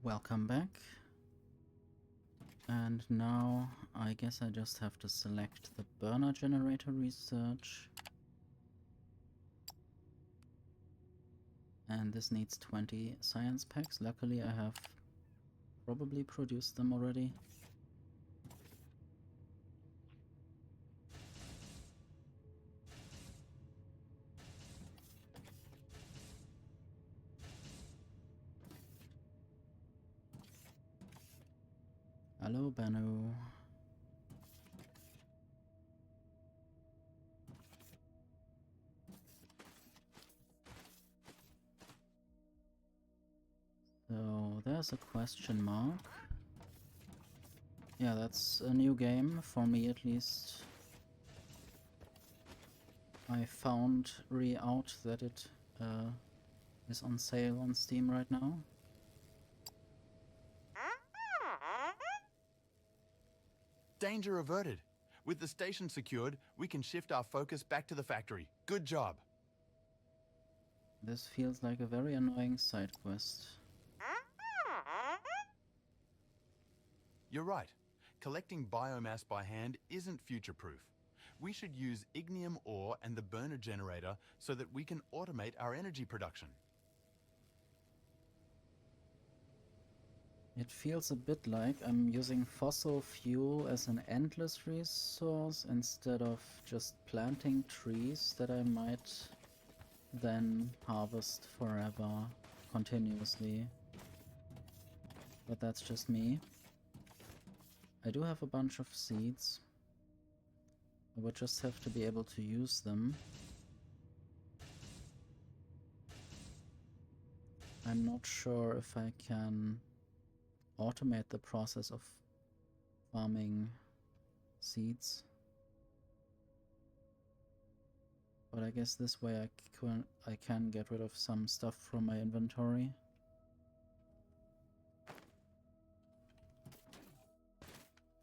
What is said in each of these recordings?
Welcome back. And now I guess I just have to select the burner generator research. And this needs 20 science packs. Luckily I have probably produced them already. Hello, Banu. So there's a question mark. Yeah, that's a new game, for me at least. I found out that it is on sale on Steam right now. Danger averted. With the station secured, we can shift our focus back to the factory. Good job. This feels like a very annoying side quest. You're right. Collecting biomass by hand isn't future-proof. We should use ignium ore and the burner generator so that we can automate our energy production. It feels a bit like I'm using fossil fuel as an endless resource instead of just planting trees that I might then harvest forever, continuously. But that's just me. I do have a bunch of seeds. I would just have to be able to use them. I'm not sure if I can automate the process of farming seeds. But I guess this way I can get rid of some stuff from my inventory.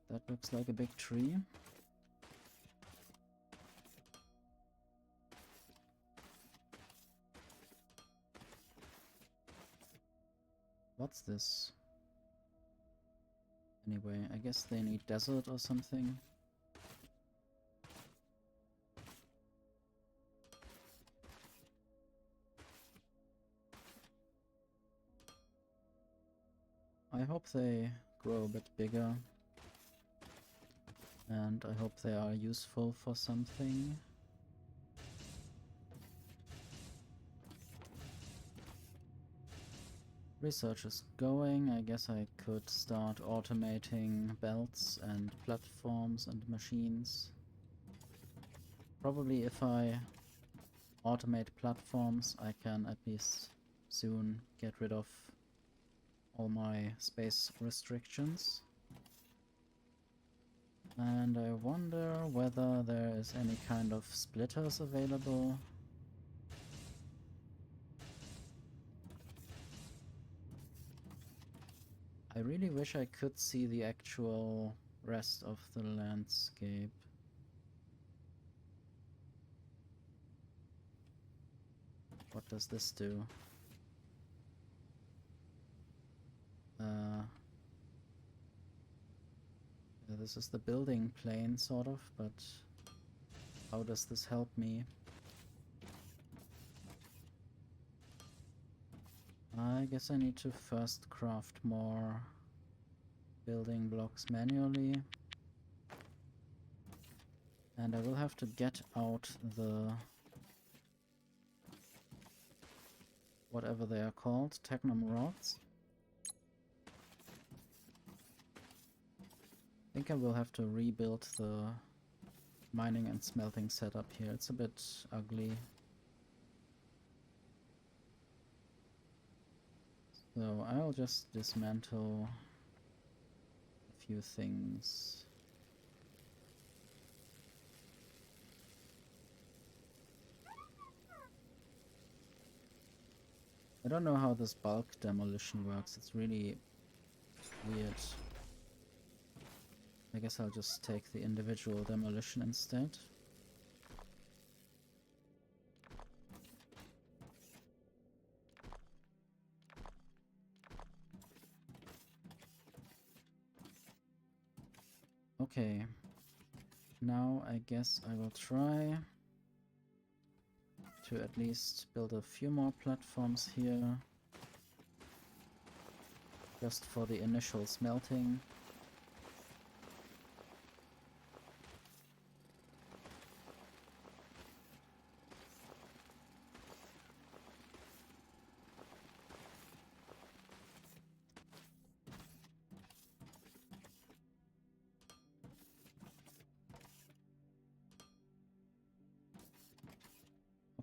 That looks like a big tree. What's this? Anyway, I guess they need desert or something. I hope they grow a bit bigger. And I hope they are useful for something. Research is going. I guess I could start automating belts and platforms and machines. Probably if I automate platforms, I can at least soon get rid of all my space restrictions. And I wonder whether there is any kind of splitters available. I really wish I could see the actual rest of the landscape. What does this do? This is the building plane, sort of, but how does this help me? I guess I need to first craft more building blocks manually. And I will have to get out the... whatever they are called, technum rods. I think I will have to rebuild the mining and smelting setup here. It's a bit ugly. So I'll just dismantle a few things. I don't know how this bulk demolition works. It's really weird. I guess I'll just take the individual demolition instead. Okay. Now I guess I will try to at least build a few more platforms here. Just for the initial smelting.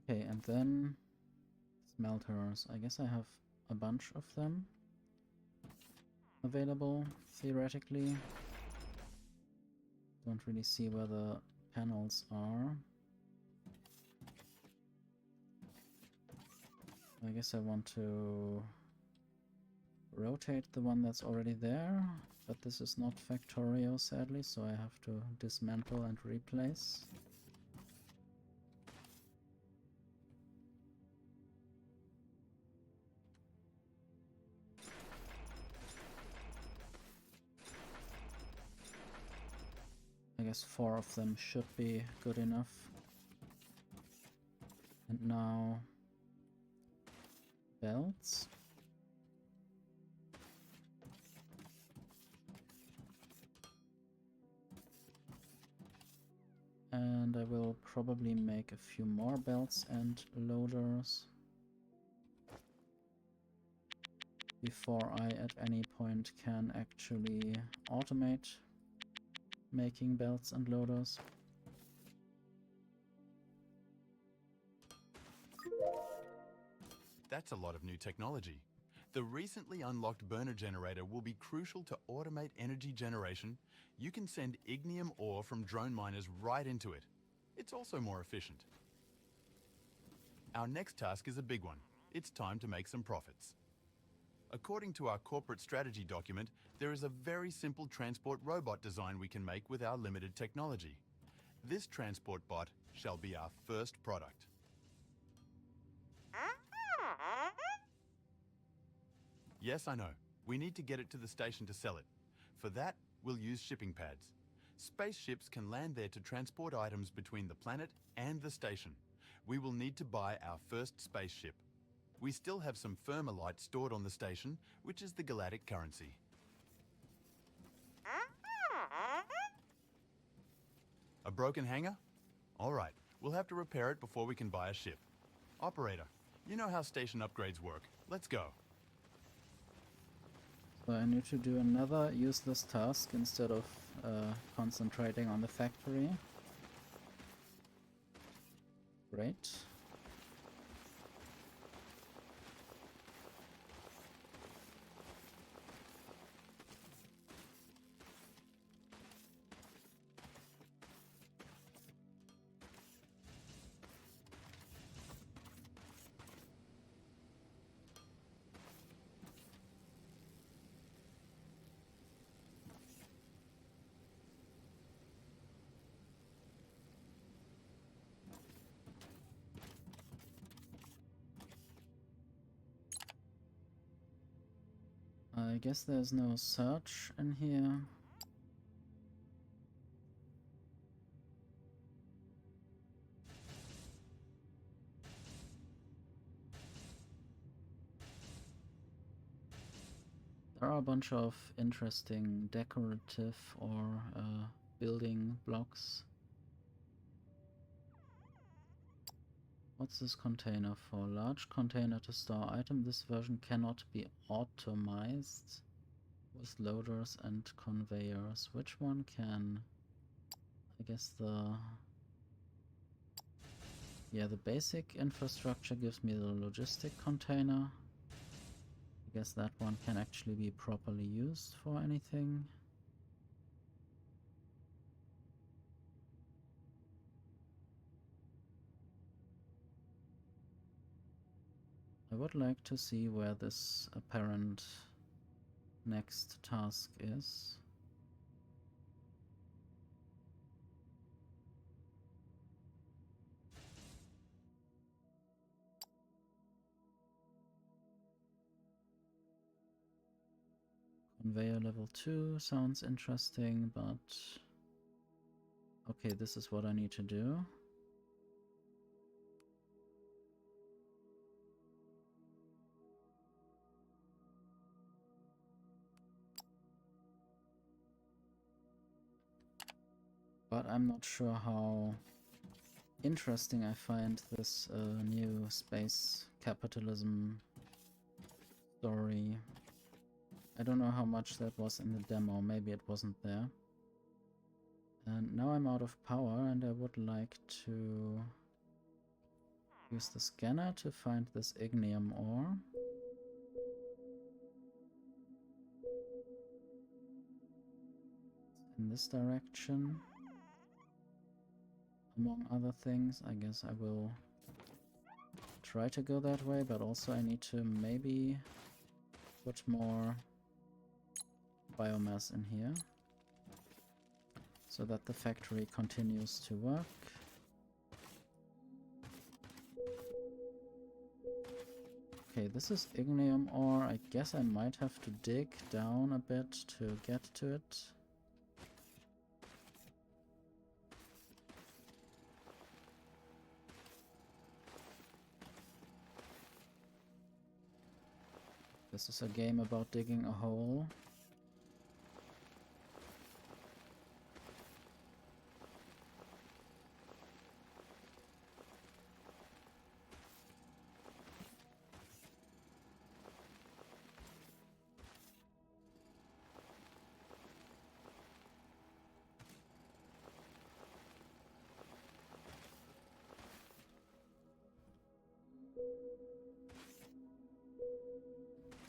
Okay, and then smelters. I guess I have a bunch of them available, theoretically. Don't really see where the panels are. I guess I want to rotate the one that's already there, but this is not Factorio, sadly, so I have to dismantle and replace. I guess 4 of them should be good enough. And now belts. And I will probably make a few more belts and loaders before I at any point can actually automate making belts and loaders. That's a lot of new technology. The recently unlocked burner generator will be crucial to automate energy generation. You can send ignium ore from drone miners right into it. It's also more efficient. Our next task is a big one. It's time to make some profits. According to our corporate strategy document, there is a very simple transport robot design we can make with our limited technology. This transport bot shall be our first product. Yes, I know. We need to get it to the station to sell it. For that, we'll use shipping pads. Spaceships can land there to transport items between the planet and the station. We will need to buy our first spaceship. We still have some Firmalite stored on the station, which is the galactic currency. A broken hangar? All right, we'll have to repair it before we can buy a ship. Operator, you know how station upgrades work. Let's go. So I need to do another useless task instead of concentrating on the factory. Great. I guess there's no search in here. There are a bunch of interesting decorative or building blocks. What's this container for? Large container to store item. This version cannot be automized with loaders and conveyors. Which one can? I guess yeah, the basic infrastructure gives me the logistic container. I guess that one can actually be properly used for anything. I would like to see where this apparent next task is. Conveyor level 2 sounds interesting, but Okay, this is what I need to do. But I'm not sure how interesting I find this new space capitalism story. I don't know how much that was in the demo, maybe it wasn't there. And now I'm out of power and I would like to use the scanner to find this ignium ore. In this direction. Among other things, I guess I will try to go that way, but also I need to maybe put more biomass in here so that the factory continues to work. Okay, this is ignium ore. I guess I might have to dig down a bit to get to it. This is a game about digging a hole.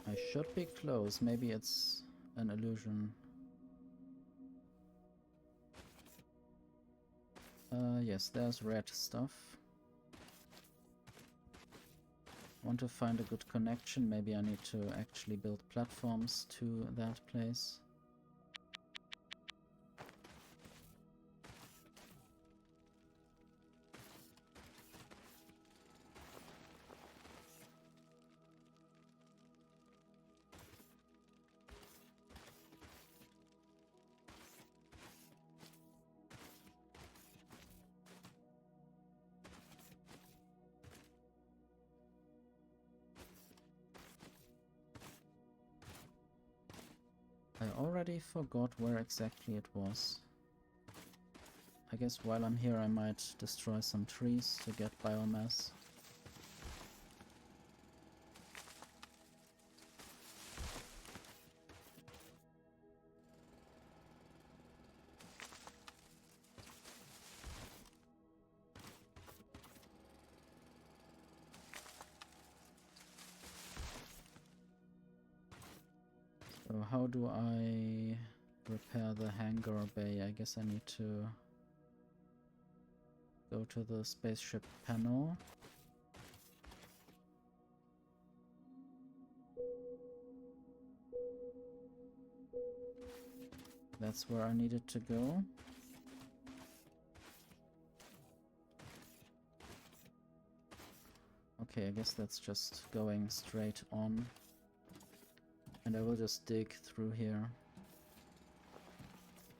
I should be close. Maybe it's an illusion. Yes, there's red stuff. Want to find a good connection. Maybe I need to actually build platforms to that place. I already forgot where exactly it was. I guess while I'm here I might destroy some trees to get biomass. So how do I repair the hangar bay? I guess I need to go to the spaceship panel. That's where I needed to go. Okay, I guess that's just going straight on. And I will just dig through here.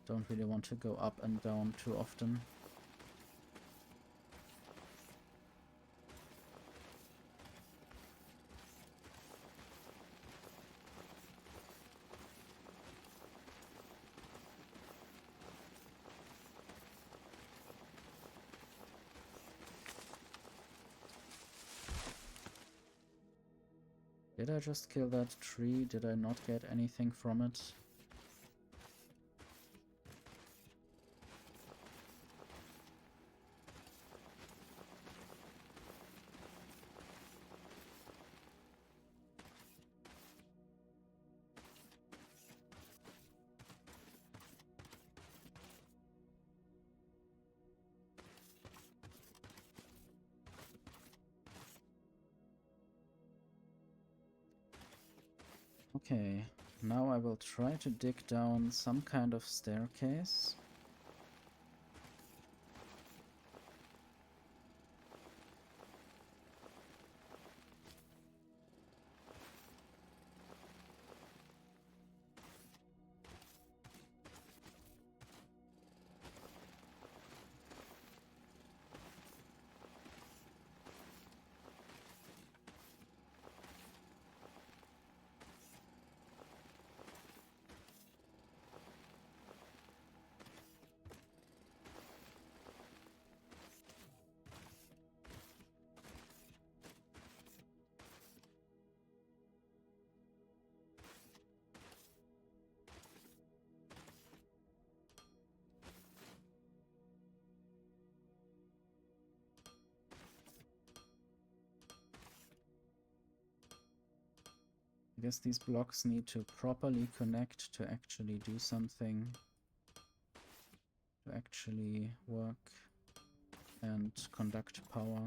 Don't really want to go up and down too often. Did I just kill that tree? Did I not get anything from it? Okay, now I will try to dig down some kind of staircase. I guess these blocks need to properly connect to actually do something, to actually work and conduct power.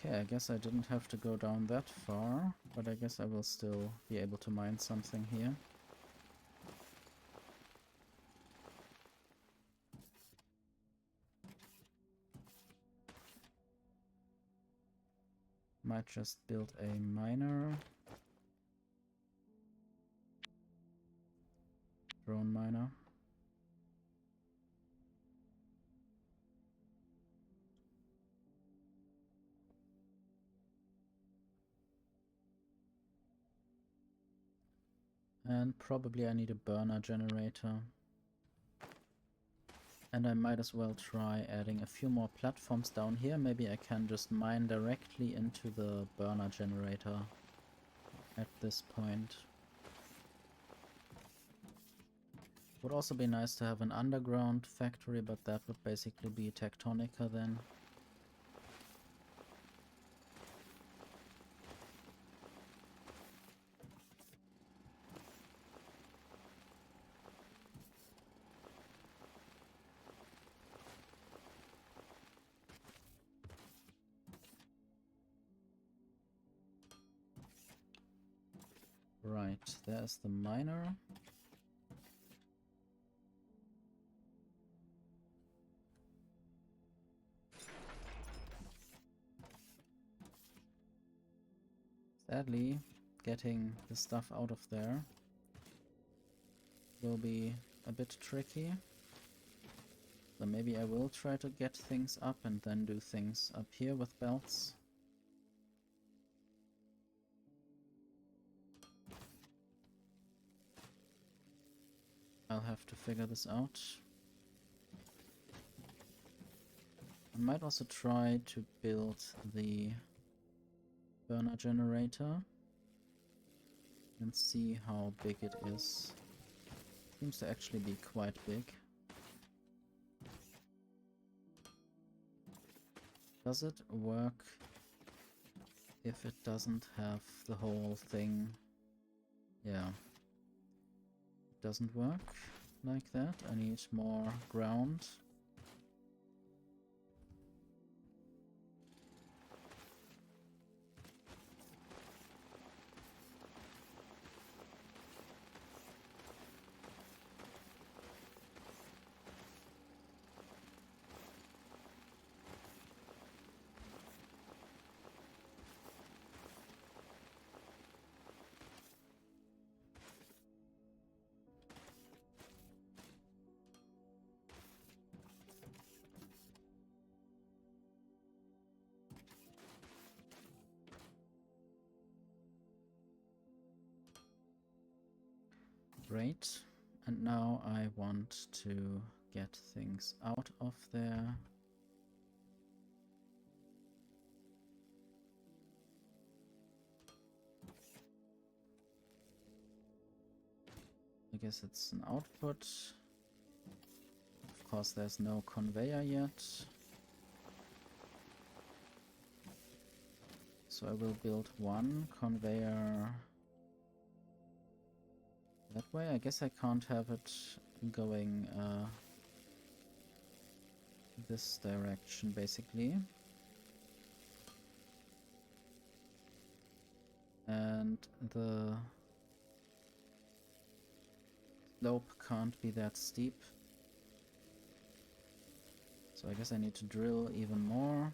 Okay, I guess I didn't have to go down that far, but I guess I will still be able to mine something here. Might just build a miner. Drone miner. And probably I need a burner generator. And I might as well try adding a few more platforms down here. Maybe I can just mine directly into the burner generator at this point. Would also be nice to have an underground factory, but that would basically be Tectonica then. Right, there's the miner. Sadly, getting the stuff out of there will be a bit tricky. So maybe I will try to get things up and then do things up here with belts. I'll have to figure this out. I might also try to build the burner generator and see how big it is. Seems to actually be quite big. Does it work if it doesn't have the whole thing? Yeah. It doesn't work like that. I need more ground. Great. And now I want to get things out of there. I guess it's an output. Of course, there's no conveyor yet. So I will build one conveyor that way. I guess I can't have it going this direction, basically. And the slope can't be that steep. So I guess I need to drill even more.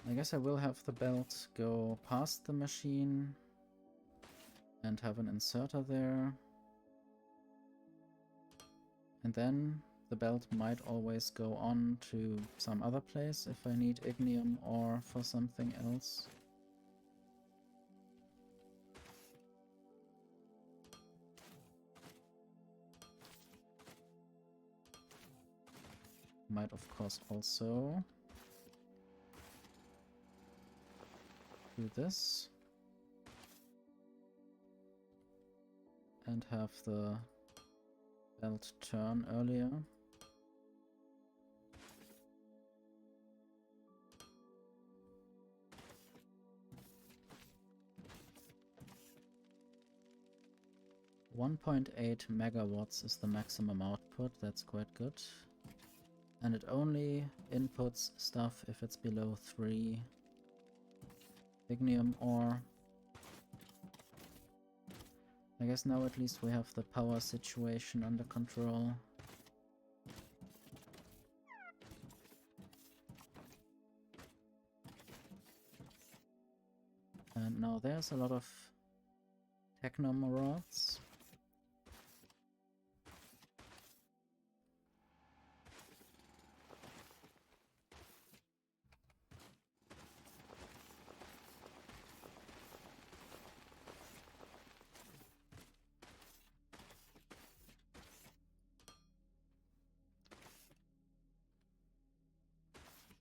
I guess I will have the belt go past the machine and have an inserter there. And then the belt might always go on to some other place if I need ignium or for something else. Might of course also do this and have the belt turn earlier. .8 megawatts is the maximum output. That's quite good. And it only inputs stuff if it's below 3 ignium ore. I guess now at least we have the power situation under control. And now there's a lot of technum rods.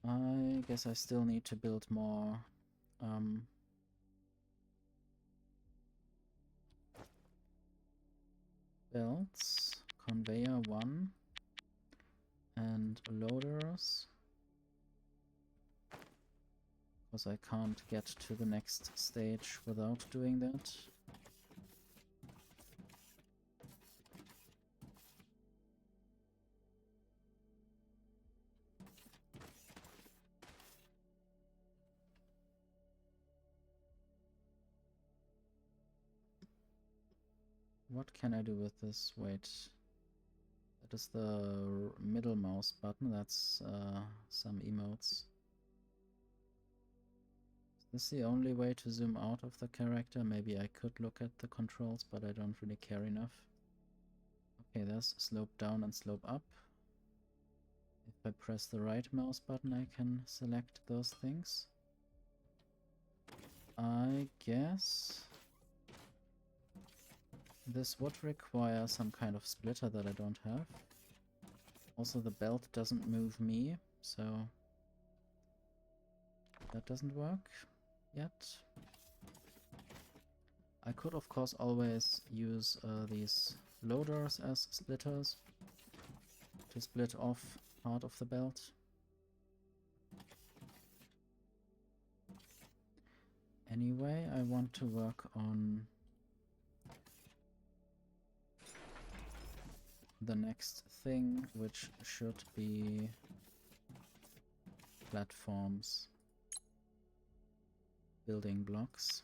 I guess I still need to build more belts, conveyor 1, and loaders, because I can't get to the next stage without doing that. What can I do with this? Wait. That is the middle mouse button. That's some emotes. Is this the only way to zoom out of the character? Maybe I could look at the controls, but I don't really care enough. Okay, there's slope down and slope up. If I press the right mouse button, I can select those things. I guess this would require some kind of splitter that I don't have. Also, the belt doesn't move me, so that doesn't work yet. I could, of course, always use these loaders as splitters to split off part of the belt. Anyway, I want to work on the next thing, which should be platforms, building blocks.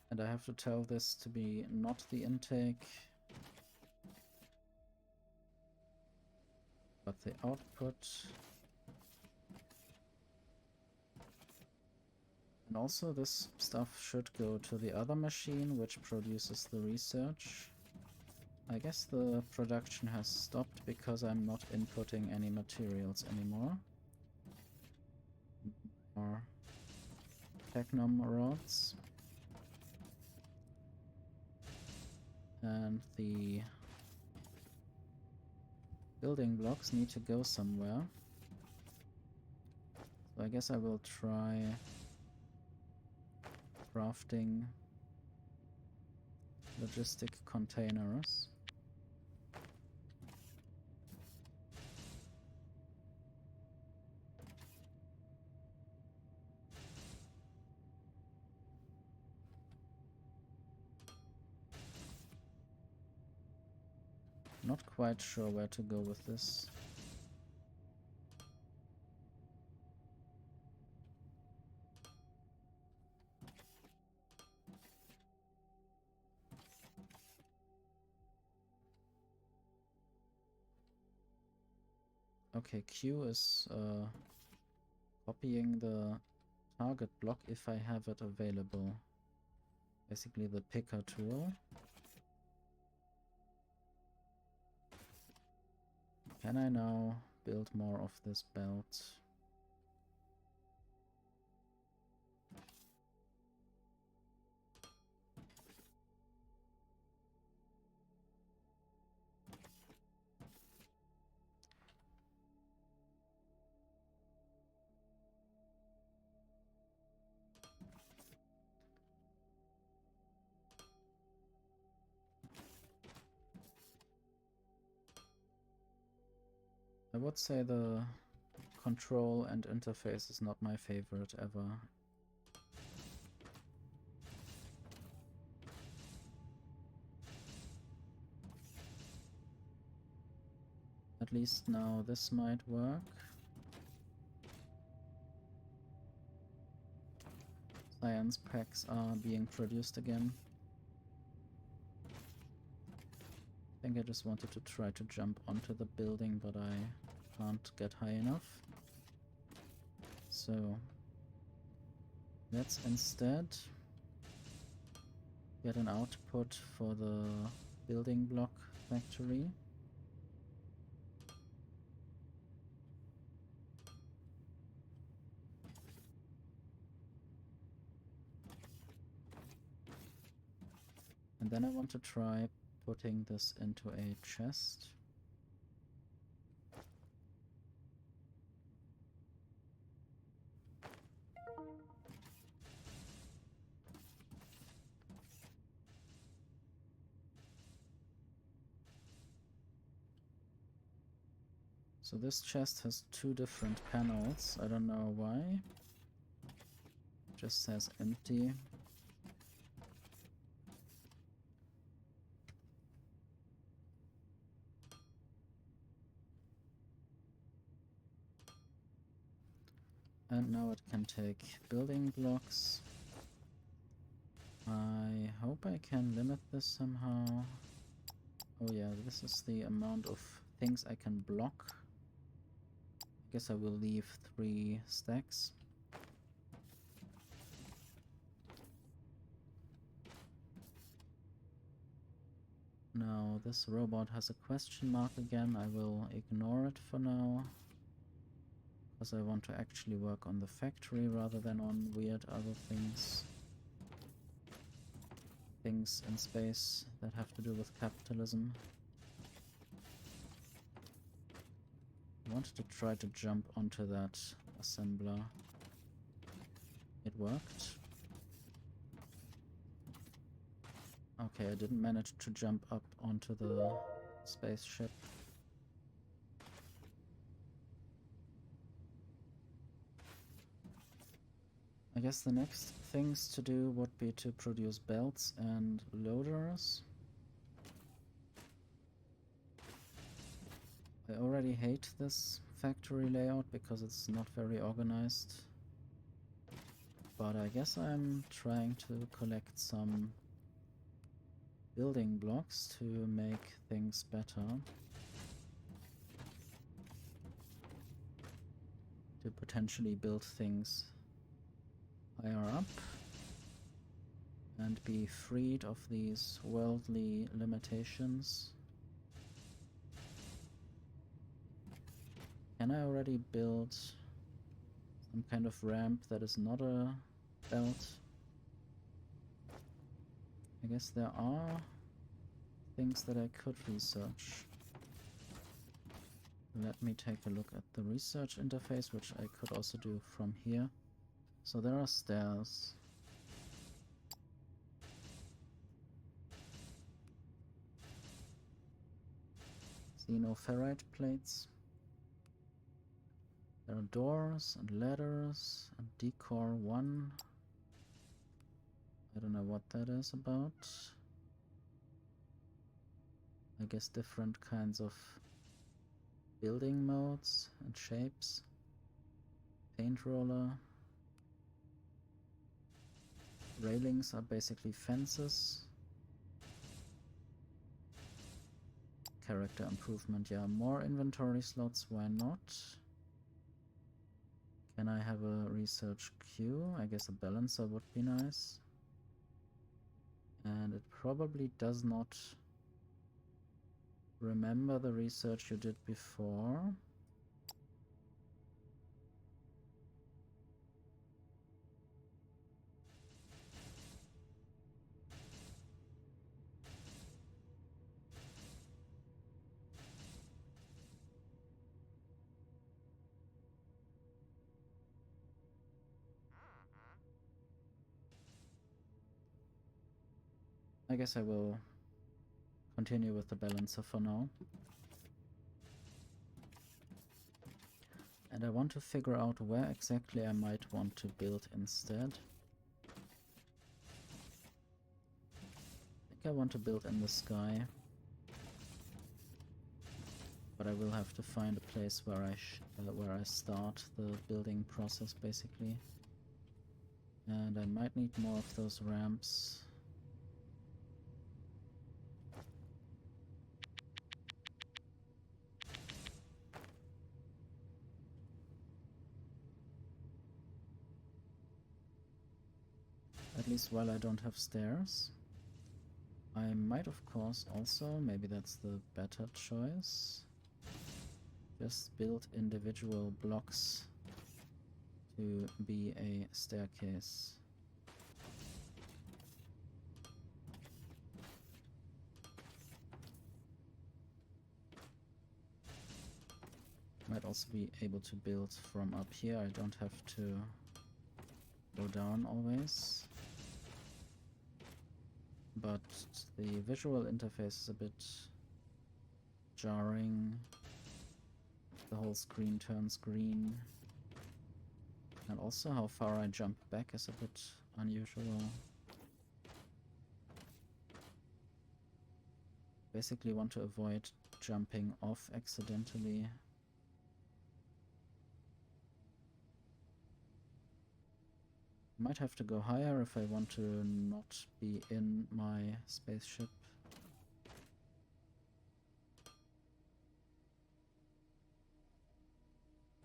And I have to tell this to be not the intake, but the output. And also this stuff should go to the other machine, which produces the research. I guess the production has stopped because I'm not inputting any materials anymore. Or technum rods. And the building blocks need to go somewhere. So I guess I will try crafting logistic containers. Not quite sure where to go with this. Okay, Q is copying the target block if I have it available. Basically the picker tool. Can I now build more of this belt? I would say the control and interface is not my favorite ever. At least now this might work. Science packs are being produced again. I think I just wanted to try to jump onto the building, but I can't get high enough. So let's instead get an output for the building block factory. And then I want to try putting this into a chest. So this chest has two different panels. I don't know why. It just says empty. And now it can take building blocks. I hope I can limit this somehow. Oh yeah, this is the amount of things I can block. I guess I will leave 3 stacks. Now this robot has a question mark again. I will ignore it for now, because I want to actually work on the factory rather than on weird other things. Things in space that have to do with capitalism. I wanted to try to jump onto that assembler. It worked. Okay, I didn't manage to jump up onto the spaceship. I guess the next things to do would be to produce belts and loaders. I already hate this factory layout because it's not very organized. But I guess I'm trying to collect some building blocks to make things better. To potentially build things higher up and be freed of these worldly limitations. Can I already build some kind of ramp that is not a belt? I guess there are things that I could research. Let me take a look at the research interface, which I could also do from here. So there are stairs. Xenoferrite plates. There are doors and ladders and decor 1. I don't know what that is about. I guess different kinds of building modes and shapes. Paint roller. Railings are basically fences. Character improvement, yeah, more inventory slots, why not? Can I have a research queue? I guess a balancer would be nice. And it probably does not remember the research you did before. I guess I will continue with the balancer for now. And I want to figure out where exactly I might want to build instead. I think I want to build in the sky. But I will have to find a place where I start the building process, basically. And I might need more of those ramps. At least while I don't have stairs. I might, of course, also, maybe that's the better choice, just build individual blocks to be a staircase. Might also be able to build from up here. I don't have to go down always. But the visual interface is a bit jarring. The whole screen turns green. And also how far I jump back is a bit unusual. Basically want to avoid jumping off accidentally. Might have to go higher if I want to not be in my spaceship.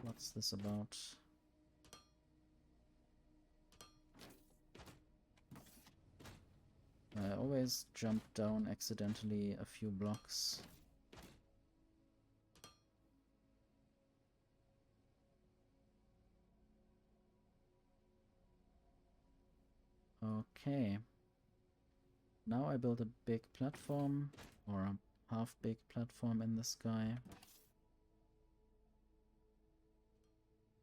What's this about? I always jump down accidentally a few blocks. Okay. Now I build a big platform, or a half-big platform in the sky.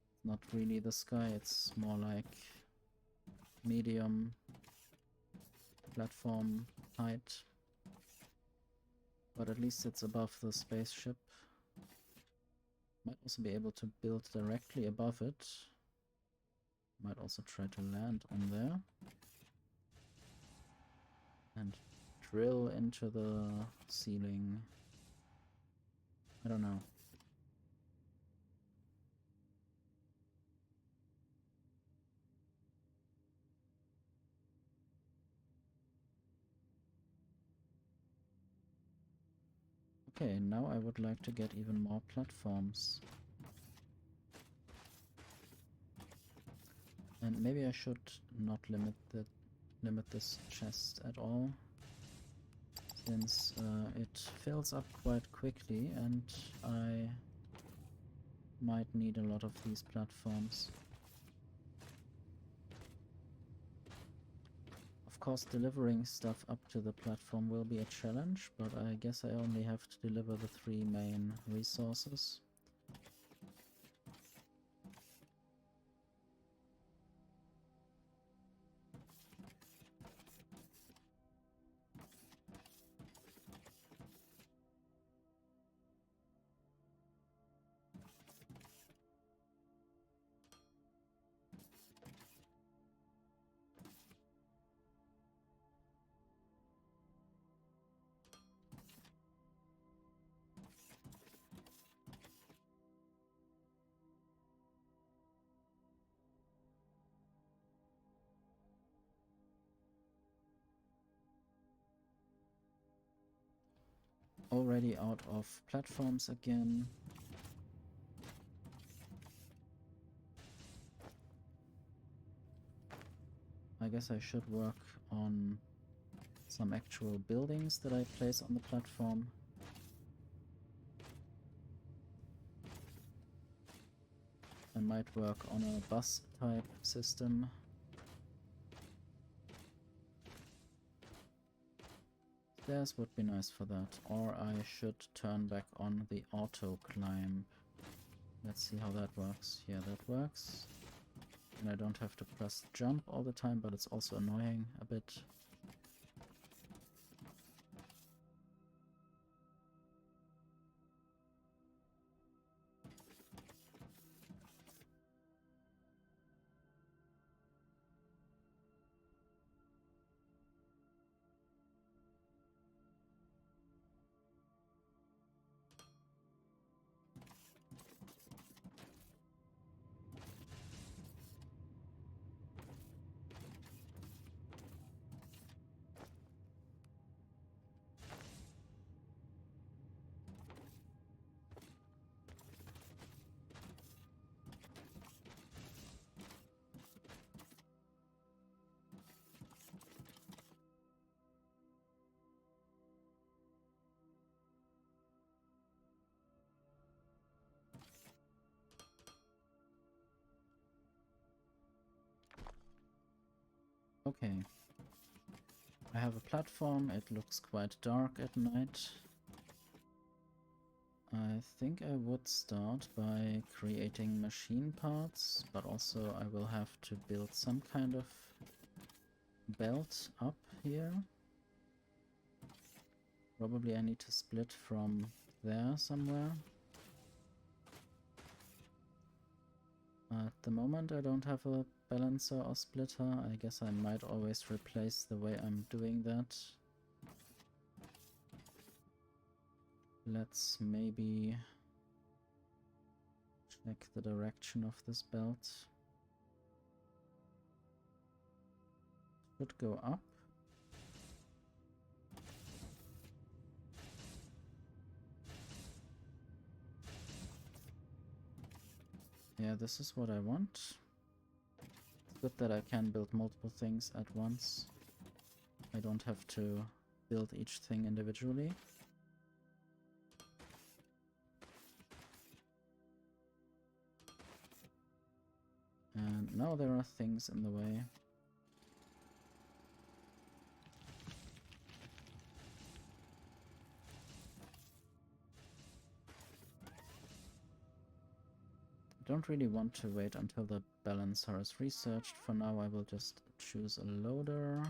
It's not really the sky, it's more like medium platform height. But at least it's above the spaceship. Might also be able to build directly above it. Might also try to land on there. And drill into the ceiling. I don't know. Okay, now I would like to get even more platforms. And maybe I should not limit this chest at all, since it fills up quite quickly and I might need a lot of these platforms. Of course, delivering stuff up to the platform will be a challenge, but I guess I only have to deliver the 3 main resources. already out of platforms again. I guess I should work on some actual buildings that I place on the platform. I might work on a bus type system. Stairs would be nice for that. Or I should turn back on the auto climb. Let's see how that works. Yeah, that works. And I don't have to press jump all the time, but it's also annoying a bit. Okay. I have a platform, it looks quite dark at night. I think I would start by creating machine parts, but also I will have to build some kind of belt up here. Probably I need to split from there somewhere. At the moment I don't have a balancer or splitter. I guess I might always replace the way I'm doing that. Let's maybe check the direction of this belt. Should go up. Yeah, this is what I want. It's good that I can build multiple things at once. I don't have to build each thing individually. And now there are things in the way. I don't really want to wait until the balancer is researched. For now I will just choose a loader.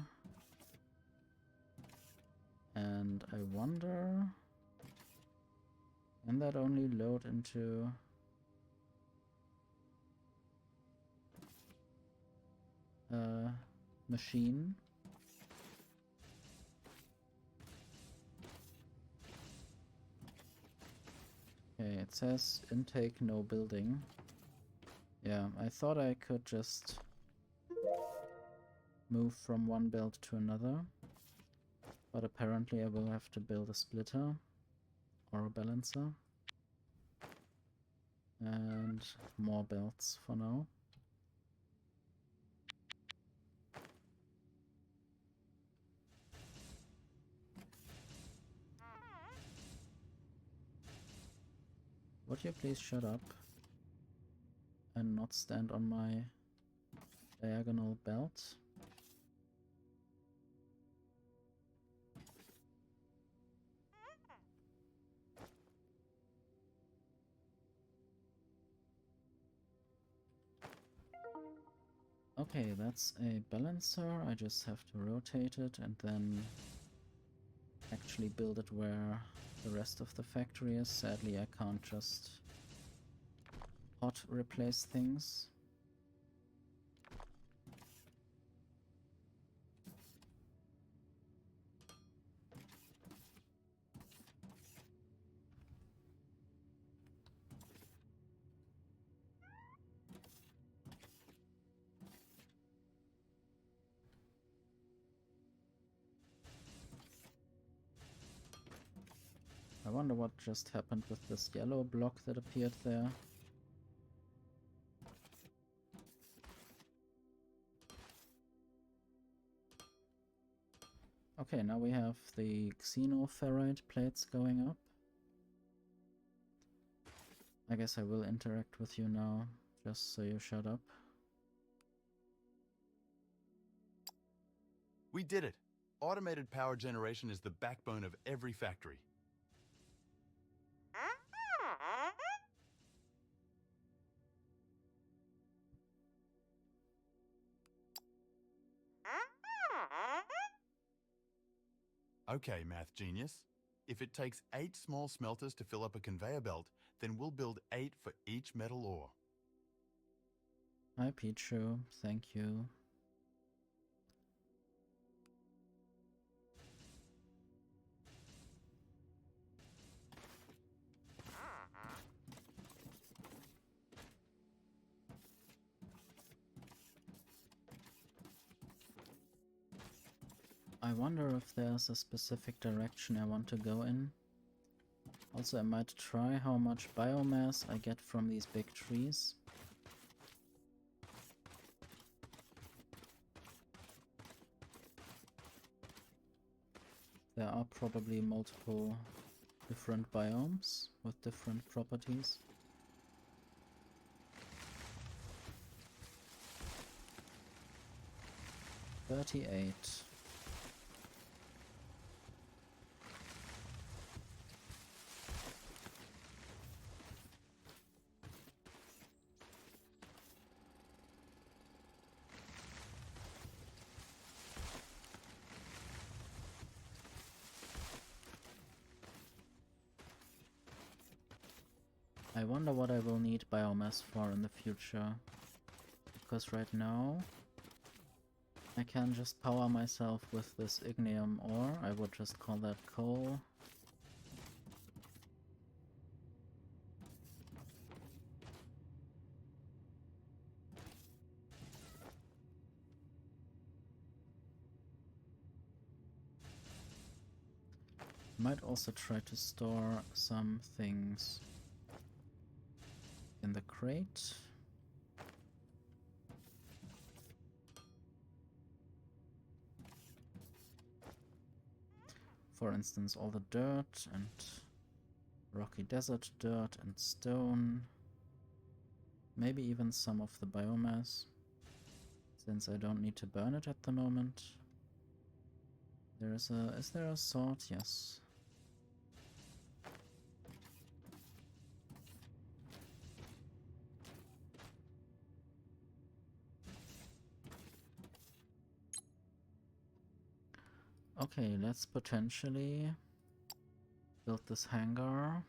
And I wonder... Can that only load into... machine? Okay, it says intake no building. Yeah, I thought I could just move from one belt to another, but apparently I will have to build a splitter or a balancer. And more belts for now. Would you please shut up and not stand on my diagonal belt? Okay, that's a balancer. I just have to rotate it and then actually build it where the rest of the factory is. Sadly, I can't just hot replace things. wonder what just happened with this yellow block that appeared there. Okay, now we have the xenoferrite plates going up. I guess I will interact with you now, just so you shut up. We did it! Automated power generation is the backbone of every factory. Okay, math genius. If it takes 8 small smelters to fill up a conveyor belt, then we'll build 8 for each metal ore. Hi Pichu, thank you. I wonder if there's a specific direction I want to go in. Also, I might try how much biomass I get from these big trees. There are probably multiple different biomes with different properties. $38. I wonder what I will need biomass for in the future, because right now I can just power myself with this ignium ore. I would just call that coal. Might also try to store some things in the crate. For instance, all the dirt and rocky desert dirt and stone. Maybe even some of the biomass, since I don't need to burn it at the moment. Is there a sword? Yes. Okay, let's potentially build this hangar.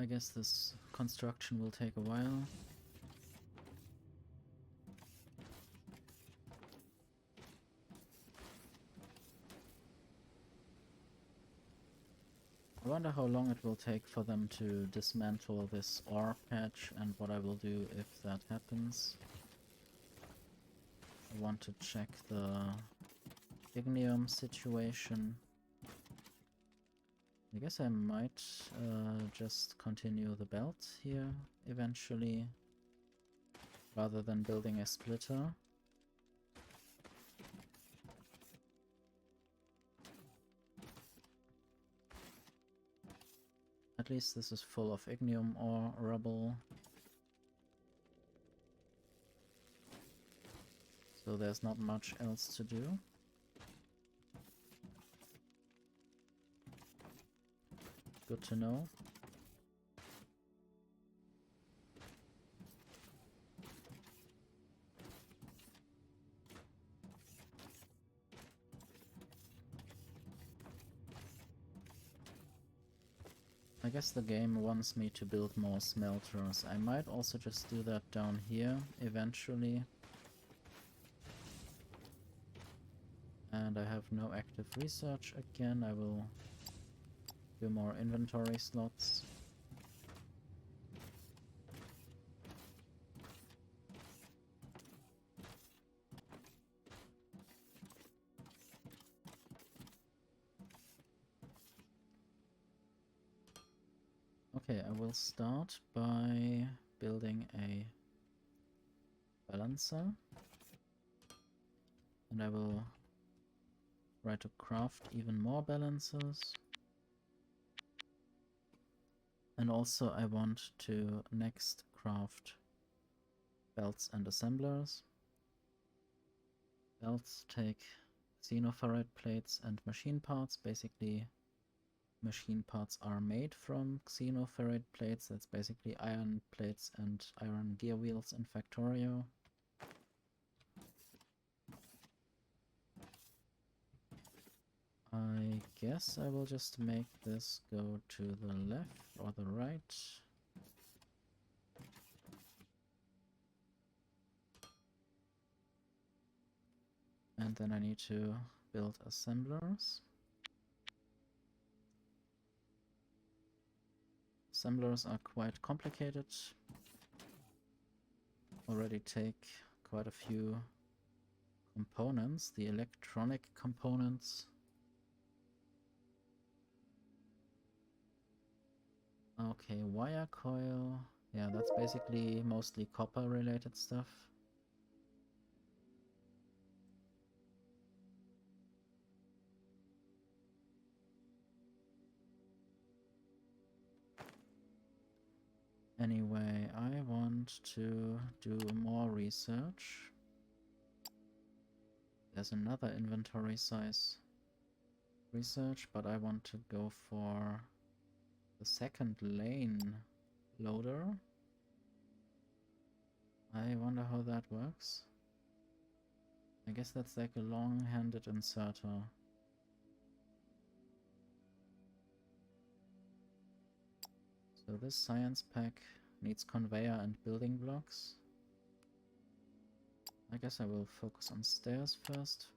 I guess this construction will take a while. I wonder how long it will take for them to dismantle this ore patch and what I will do if that happens. I want to check the ignium situation. I guess I might just continue the belt here eventually, rather than building a splitter. At least this is full of ignium or rubble. So there's not much else to do. Good to know. I guess the game wants me to build more smelters. I might also just do that down here eventually. And I have no active research again. I will few more inventory slots. Okay, I will start by building a balancer, and I will try to craft even more balancers. And also I want to next craft belts and assemblers. Belts take xenoferrite plates and machine parts. Basically, machine parts are made from xenoferrite plates. That's basically iron plates and iron gear wheels in Factorio. I guess I will just make this go to the left or the right. And then I need to build assemblers. Assemblers are quite complicated. Already take quite a few components, the electronic components. Okay, wire coil. Yeah, that's basically mostly copper related stuff. Anyway, I want to do more research. There's another inventory size research, but I want to go for the second lane loader. I wonder how that works. I guess that's like a long-handed inserter. So this science pack needs conveyor and building blocks. I guess I will focus on stairs first.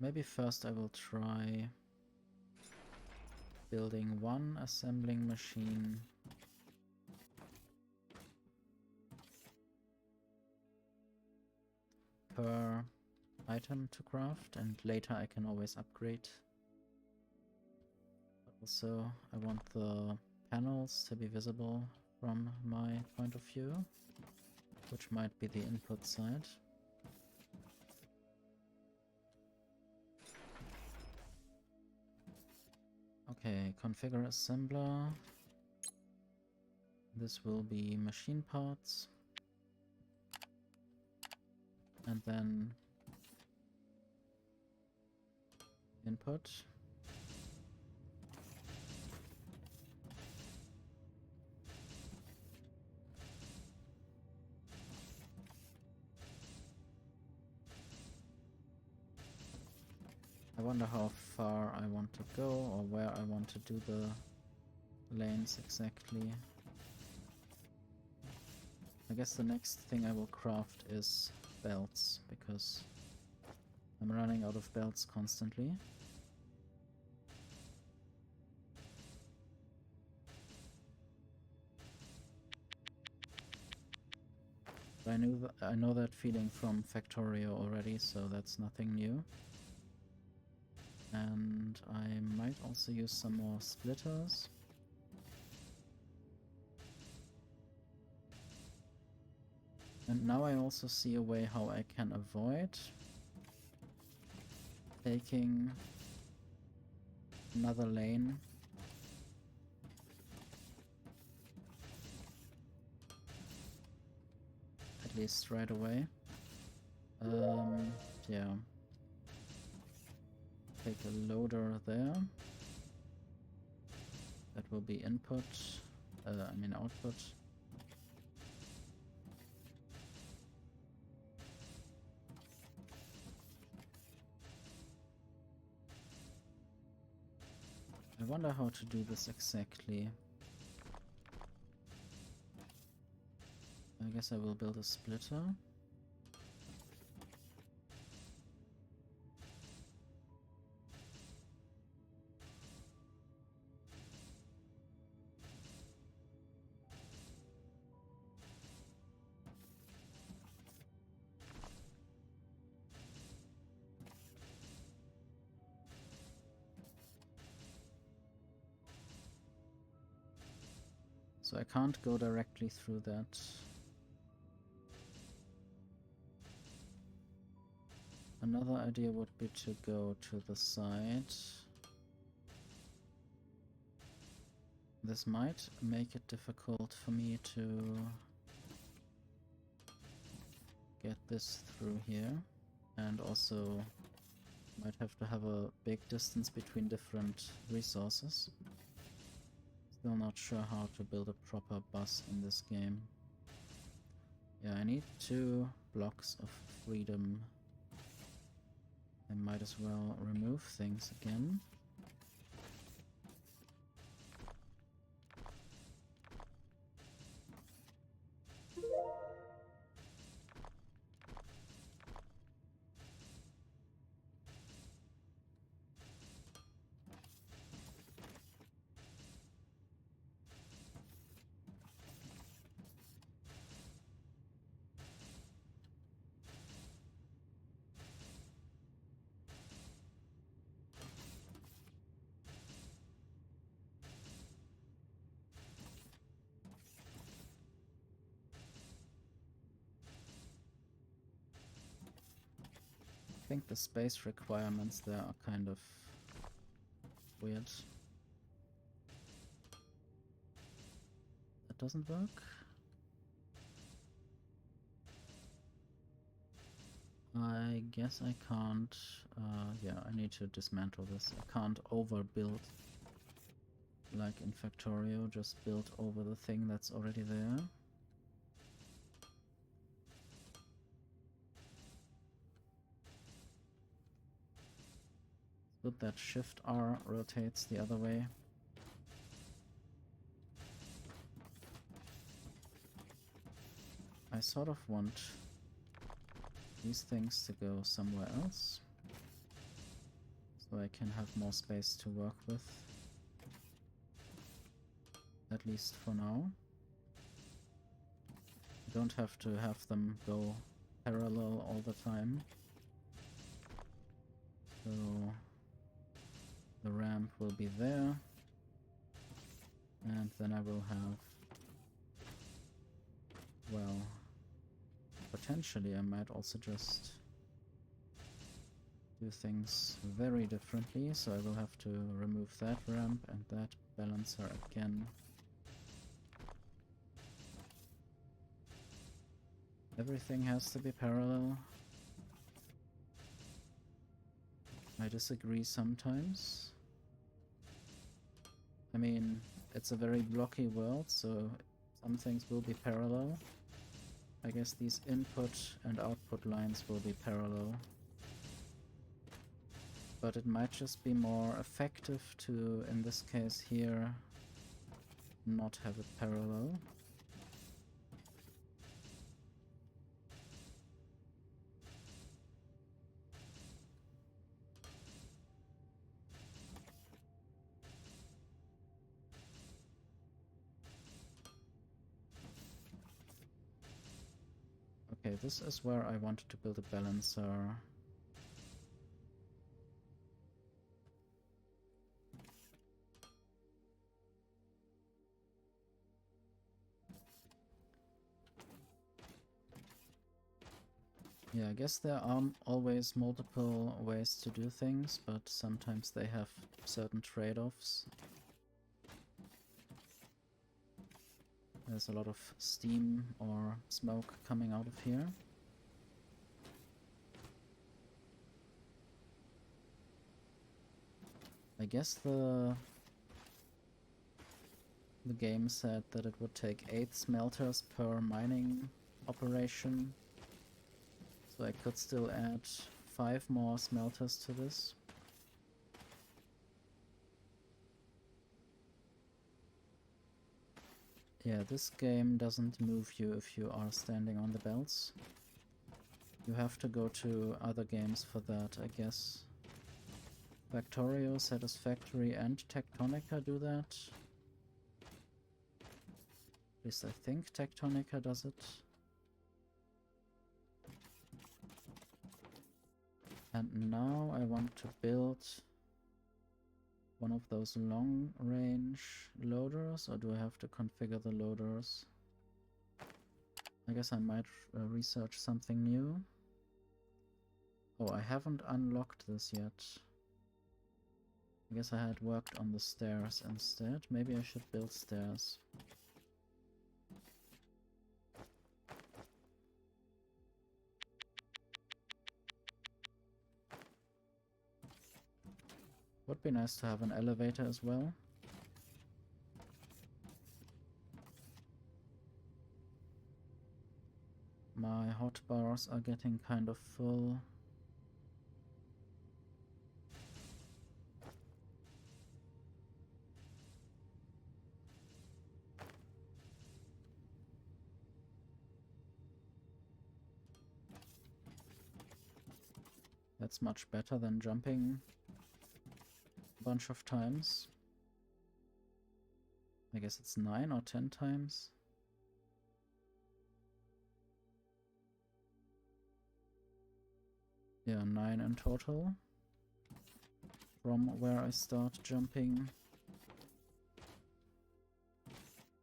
Maybe first I will try building one assembling machine per item to craft, and later I can always upgrade. But also I want the panels to be visible from my point of view, which might be the input side. Okay, configure assembler. This will be machine parts. And then input. I wonder how far I want to go or where I want to do the lanes exactly. I guess the next thing I will craft is belts, because I'm running out of belts constantly. I know that feeling from Factorio already, so that's nothing new. And I might also use some more splitters. And now I also see a way how I can avoid taking another lane at least right away. Yeah. Take a loader there. That will be input, output. I wonder how to do this exactly. I guess I will build a splitter. So I can't go directly through that. Another idea would be to go to the side. This might make it difficult for me to get this through here, and also might have to have a big distance between different resources. Still not sure how to build a proper bus in this game. Yeah, I need 2 blocks of freedom. I might as well remove things again. I think the space requirements there are kind of weird. That doesn't work. I guess I can't. Yeah, I need to dismantle this. I can't overbuild like in Factorio, just build over the thing that's already there. Good that Shift R rotates the other way. I sort of want these things to go somewhere else, so I can have more space to work with, at least for now. I don't have to have them go parallel all the time. So the ramp will be there, and then I will have, well, potentially I might also just do things very differently, so I will have to remove that ramp and that balancer again. Everything has to be parallel. I disagree sometimes. I mean, it's a very blocky world, so some things will be parallel. I guess these input and output lines will be parallel. But it might just be more effective to, in this case here, not have it parallel. Okay, this is where I wanted to build a balancer. Yeah, I guess there are always multiple ways to do things, but sometimes they have certain trade-offs. There's a lot of steam or smoke coming out of here. I guess the game said that it would take 8 smelters per mining operation. So I could still add 5 more smelters to this. Yeah, this game doesn't move you if you are standing on the belts. You have to go to other games for that, I guess. Factorio, Satisfactory, and Tectonica do that. At least I think Tectonica does it. And now I want to build one of those long-range loaders, or do I have to configure the loaders? I guess I might research something new. Oh, I haven't unlocked this yet. I guess I had worked on the stairs instead. Maybe I should build stairs. Would be nice to have an elevator as well. My hotbars are getting kind of full. That's much better than jumping a bunch of times. I guess it's 9 or 10 times. Yeah, 9 in total. From where I start jumping.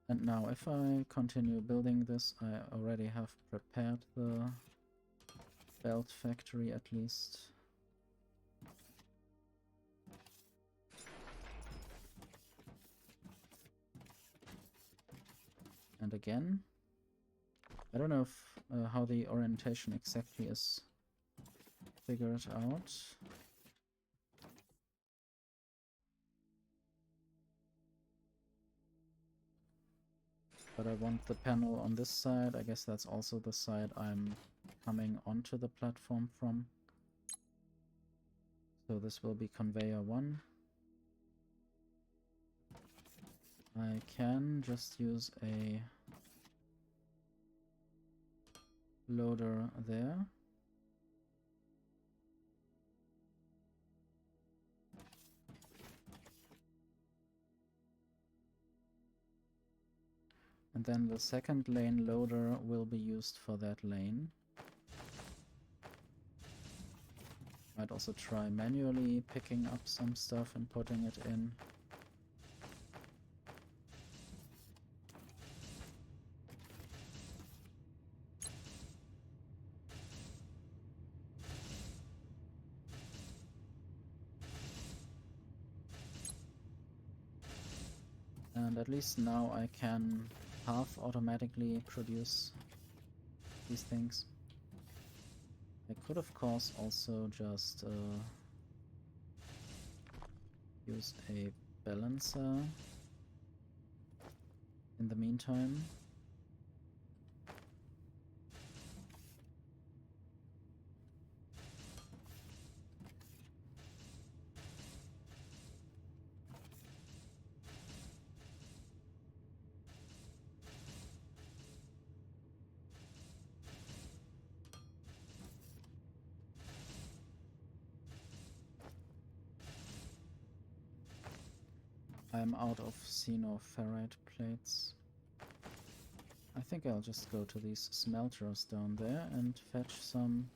And now if I continue building this, I already have prepared the belt factory at least. And again, I don't know if, how the orientation exactly is figured out. But I want the panel on this side. I guess that's also the side I'm coming onto the platform from. So this will be conveyor 1. I can just use a loader there. And then the second lane loader will be used for that lane. Might also try manually picking up some stuff and putting it in. And at least now I can half automatically produce these things. I could of course also just use a balancer in the meantime. I'm out of xenoferrite plates. I think I'll just go to these smelters down there and fetch some.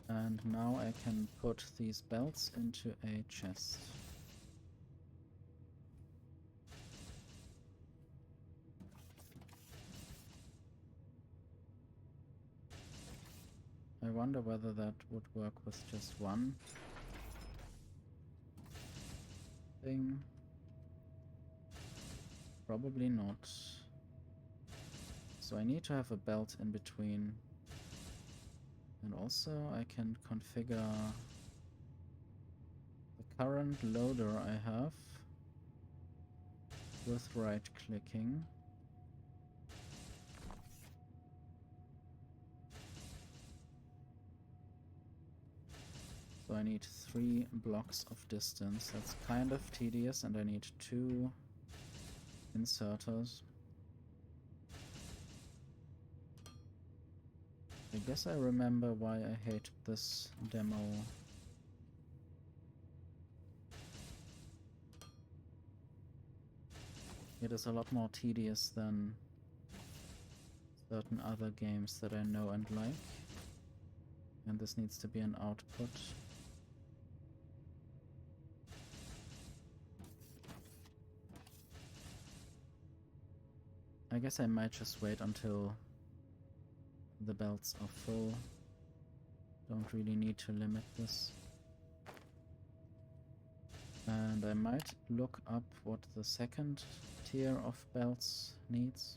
And now I can put these belts into a chest. I wonder whether that would work with just one thing. Probably not. So I need to have a belt in between. And also I can configure the current loader I have with right clicking. So so I need 3 blocks of distance. That's kind of tedious, and I need 2 inserters. I guess I remember why I hate this demo. It is a lot more tedious than certain other games that I know and like. And this needs to be an output. I guess I might just wait until the belts are full. Don't really need to limit this. And I might look up what the second tier of belts needs.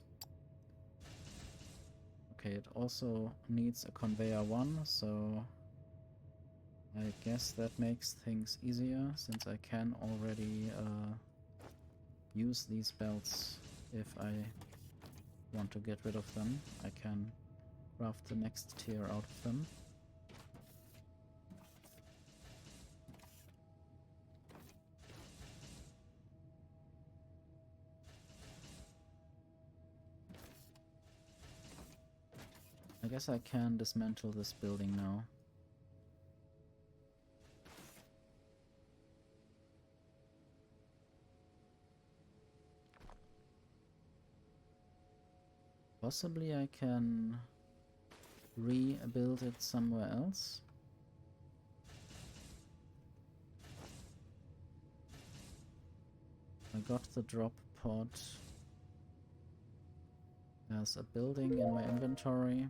Okay, it also needs a conveyor 1, so I guess that makes things easier, since I can already use these belts if I want to get rid of them. I can craft the next tier out of them. I guess I can dismantle this building now. Possibly I can rebuild it somewhere else. I got the drop pod as a building in my inventory.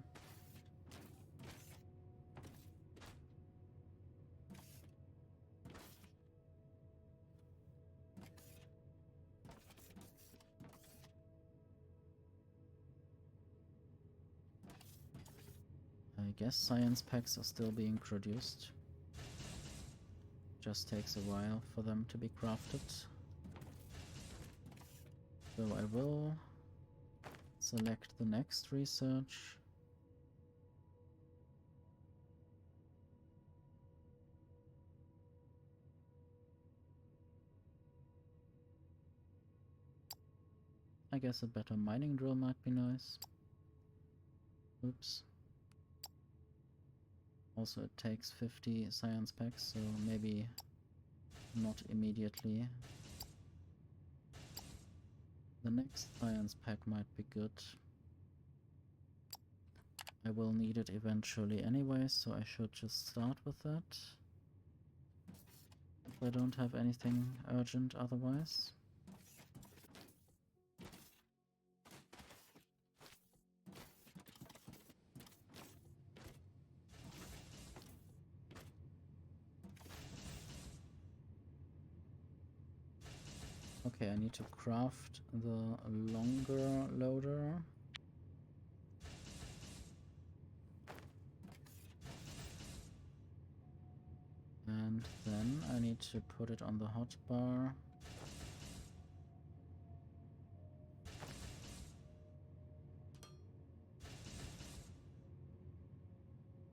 I guess science packs are still being produced. Just takes a while for them to be crafted. So I will select the next research. I guess a better mining drill might be nice. Oops. Also it takes 50 science packs, so maybe not immediately. The next science pack might be good. I will need it eventually anyway, so I should just start with that. If I don't have anything urgent otherwise. Okay, I need to craft the longer loader. And then I need to put it on the hotbar.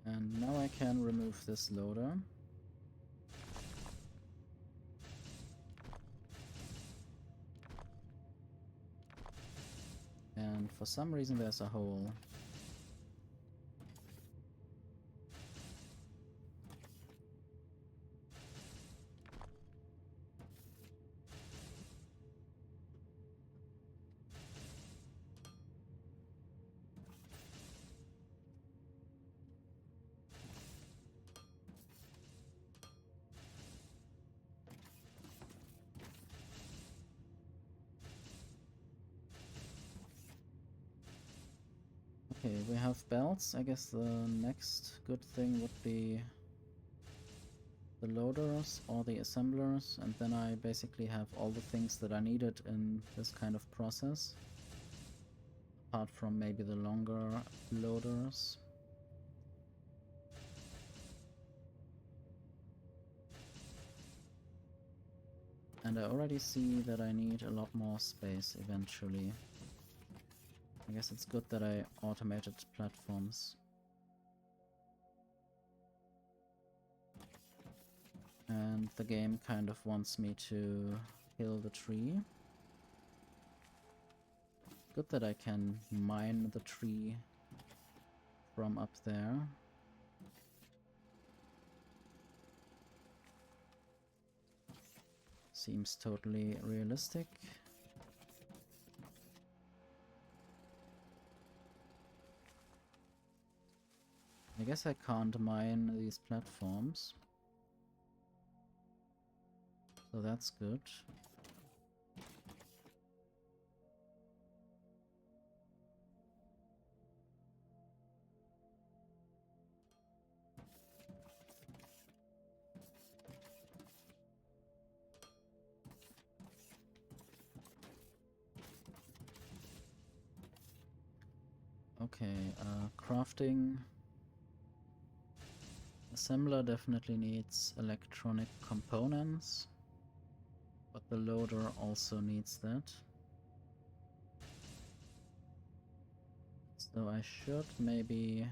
And now I can remove this loader. And for some reason there's a hole. Okay, we have belts. I guess the next good thing would be the loaders or the assemblers, and then I basically have all the things that I needed in this kind of process. Apart from maybe the longer loaders. And I already see that I need a lot more space eventually. I guess it's good that I automated platforms. And the game kind of wants me to kill the tree. Good that I can mine the tree from up there. Seems totally realistic. I guess I can't mine these platforms. So that's good. Okay, crafting. Assembler definitely needs electronic components, but the loader also needs that. So I should maybe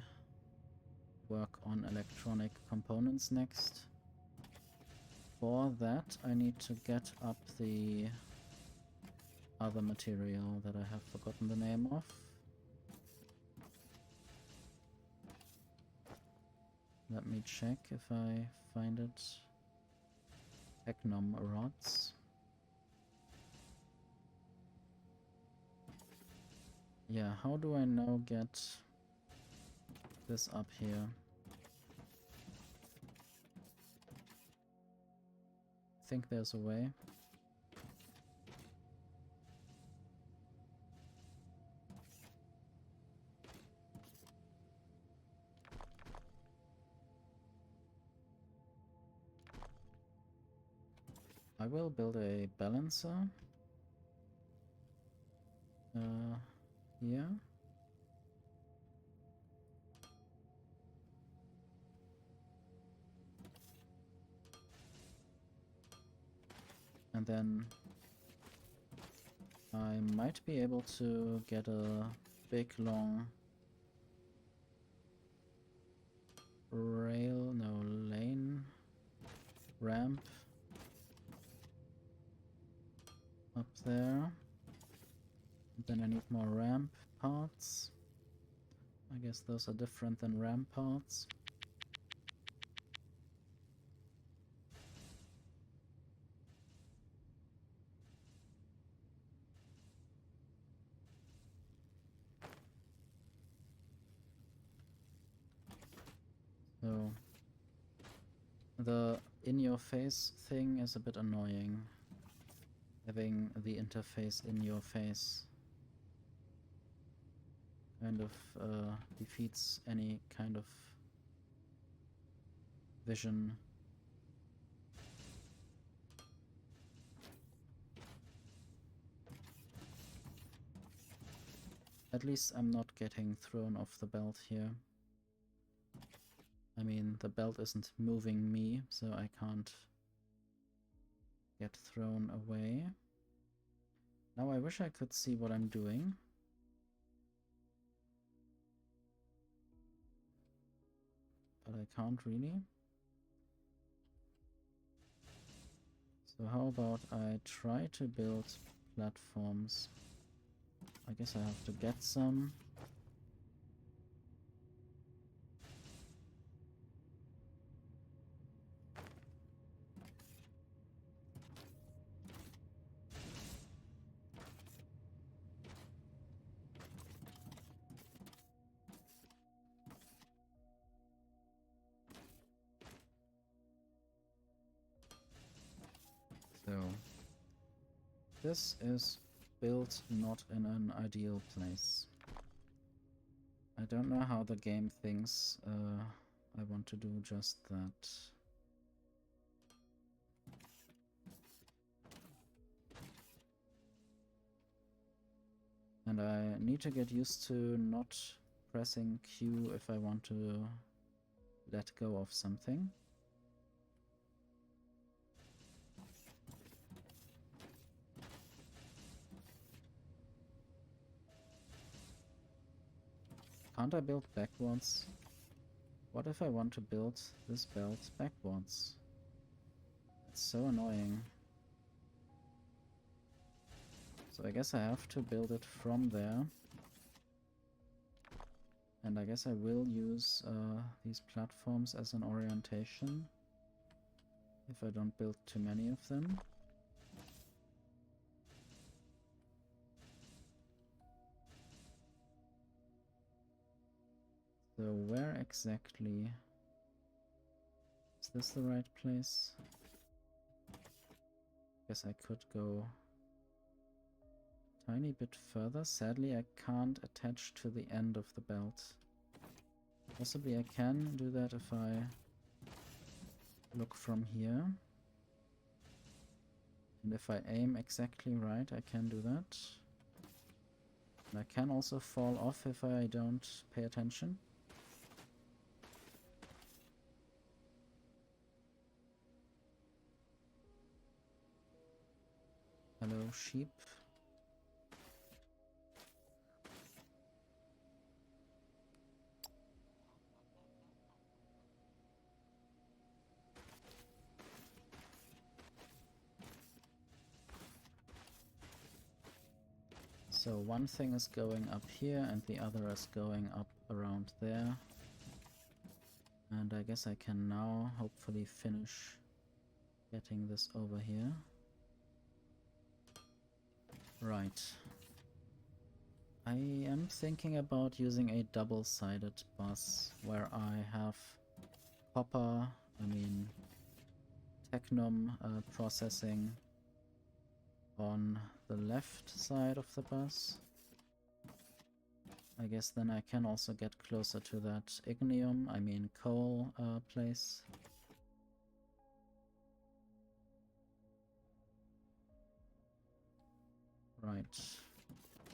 work on electronic components next. For that, I need to get up the other material that I have forgotten the name of. Let me check if I find it. Technom rods. Yeah, how do I now get this up here? I think there's a way. I will build a balancer. Here. And then I might be able to get a big long lane ramp up there. And then I need more ramp parts. I guess those are different than ramp parts. So the in-your-face thing is a bit annoying. Having the interface in your face kind of defeats any kind of vision. At least I'm not getting thrown off the belt here. I mean, the belt isn't moving me, so I can't get thrown away. Now I wish I could see what I'm doing. But I can't really. So how about I try to build platforms? I guess I have to get some. So this is built not in an ideal place. I don't know how the game thinks I want to do just that. And I need to get used to not pressing Q if I want to let go of something. Can't I build backwards? What if I want to build this belt backwards? It's so annoying. So I guess I have to build it from there. And I guess I will use these platforms as an orientation if I don't build too many of them. So where exactly? Is this the right place? Guess I could go a tiny bit further. Sadly, I can't attach to the end of the belt. Possibly I can do that if I look from here. And if I aim exactly right, I can do that. And I can also fall off if I don't pay attention. Hello, sheep. So one thing is going up here and the other is going up around there. And I guess I can now hopefully finish getting this over here. Right. I am thinking about using a double-sided bus where I have copper, technum processing on the left side of the bus. I guess then I can also get closer to that ignium, coal place. Right.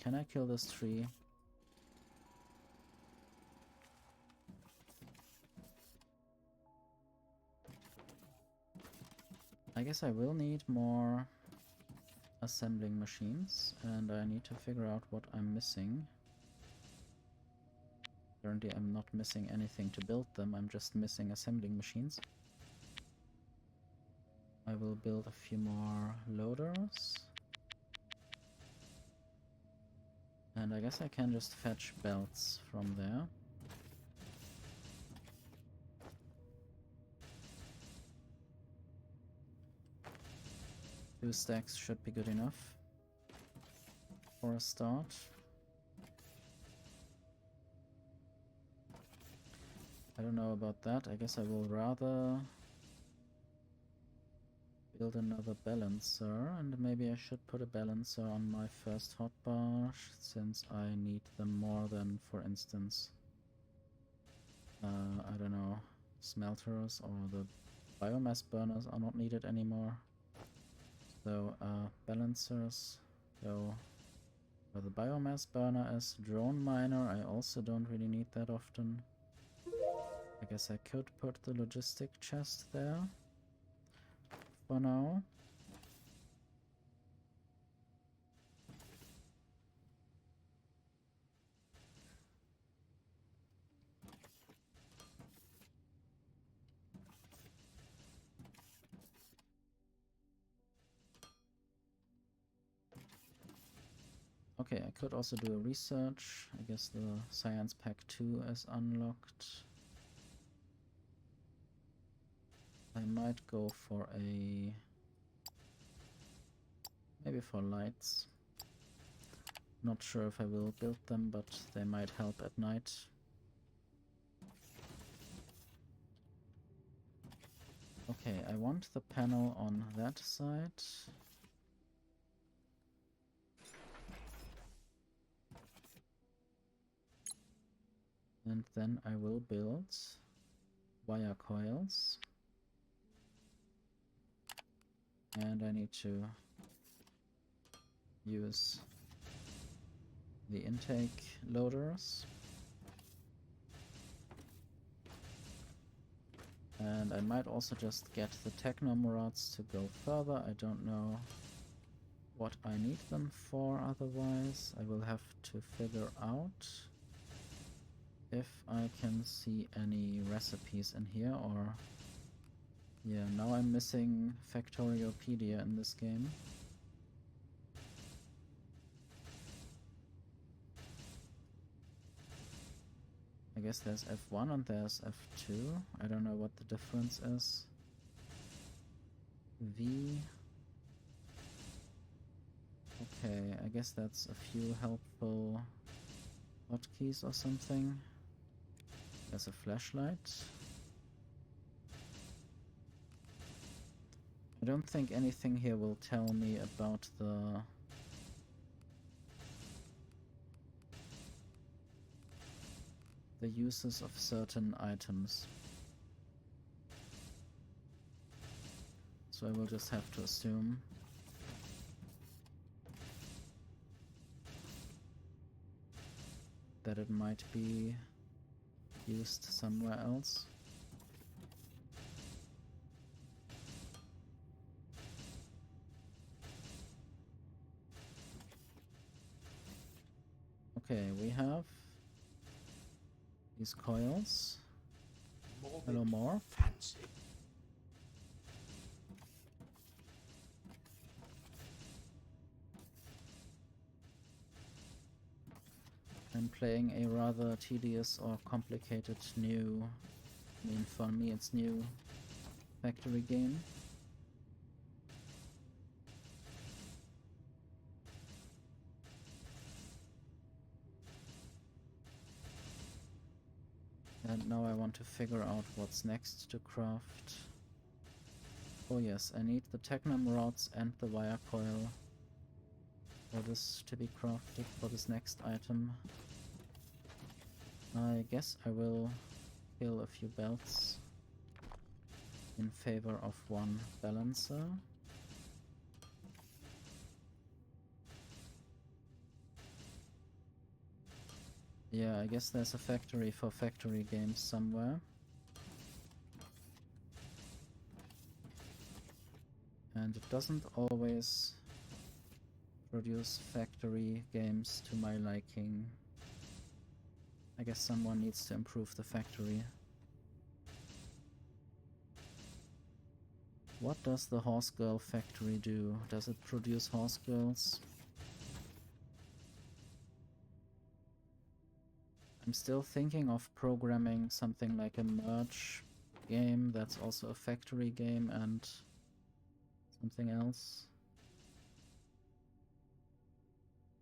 Can I kill this tree? I guess I will need more assembling machines, and I need to figure out what I'm missing. Currently I'm not missing anything to build them, I'm just missing assembling machines. I will build a few more loaders. And I guess I can just fetch belts from there. Two stacks should be good enough for a start. I don't know about that. I guess I will rather build another balancer, and maybe I should put a balancer on my first hotbar, since I need them more than, for instance, I don't know, smelters, or the biomass burners are not needed anymore. So balancers go where the biomass burner is. Drone miner I also don't really need that often. I guess I could put the logistic chest there for now. Okay, I could also do a research. I guess the Science Pack 2 is unlocked. I might go for a... maybe for lights. Not sure if I will build them, but they might help at night. Okay, I want the panel on that side. And then I will build wire coils. And I need to use the intake loaders. And I might also just get the technum rods to go further. I don't know what I need them for otherwise. I will have to figure out if I can see any recipes in here, or Yeah, now I'm missing Factoriopedia in this game. I guess there's F1 and there's F2. I don't know what the difference is. V. Okay, I guess that's a few helpful hotkeys or something. There's a flashlight. I don't think anything here will tell me about the uses of certain items. So I will just have to assume. That it might be used somewhere else. Okay, we have these coils. Hello, more. Fancy. I'm playing a rather tedious or complicated new, I mean for me it's new, factory game. And now I want to figure out what's next to craft. Oh yes, I need the technum rods and the wire coil for this to be crafted for this next item. I guess I will kill a few belts in favor of one balancer. Yeah, I guess there's a factory for factory games somewhere. And it doesn't always produce factory games to my liking. I guess someone needs to improve the factory. What does the horse girl factory do? Does it produce horse girls? I'm still thinking of programming something like a merge game that's also a factory game and something else.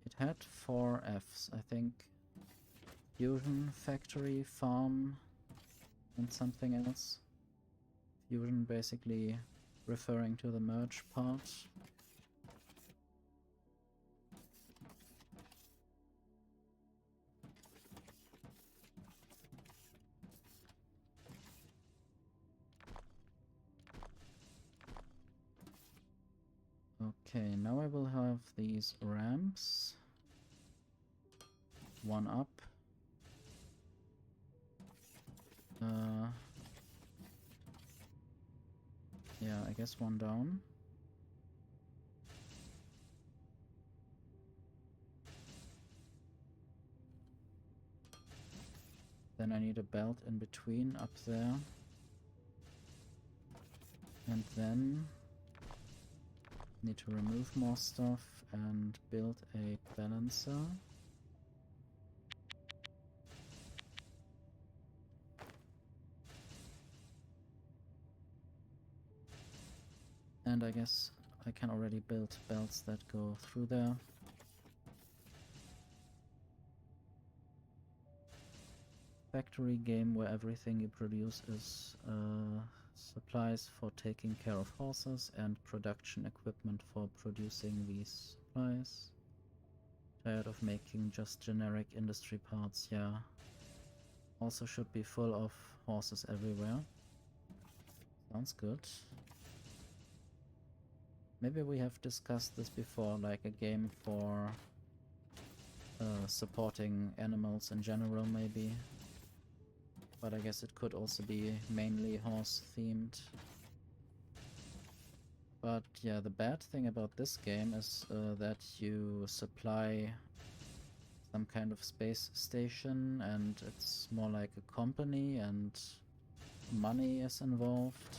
It had 4 Fs, I think. Fusion, factory, farm, and something else. Fusion basically referring to the merge part. Okay, now I will have these ramps. One up. Yeah, I guess one down. Then I need a belt in between up there. And then need to remove more stuff and build a balancer. And I guess I can already build belts that go through there. Factory game where everything you produce is supplies for taking care of horses and production equipment for producing these supplies. Tired of making just generic industry parts, yeah. Also should be full of horses everywhere. Sounds good. Maybe we have discussed this before, like a game for supporting animals in general, maybe. But I guess it could also be mainly horse themed. But yeah, the bad thing about this game is that you supply some kind of space station and it's more like a company and money is involved.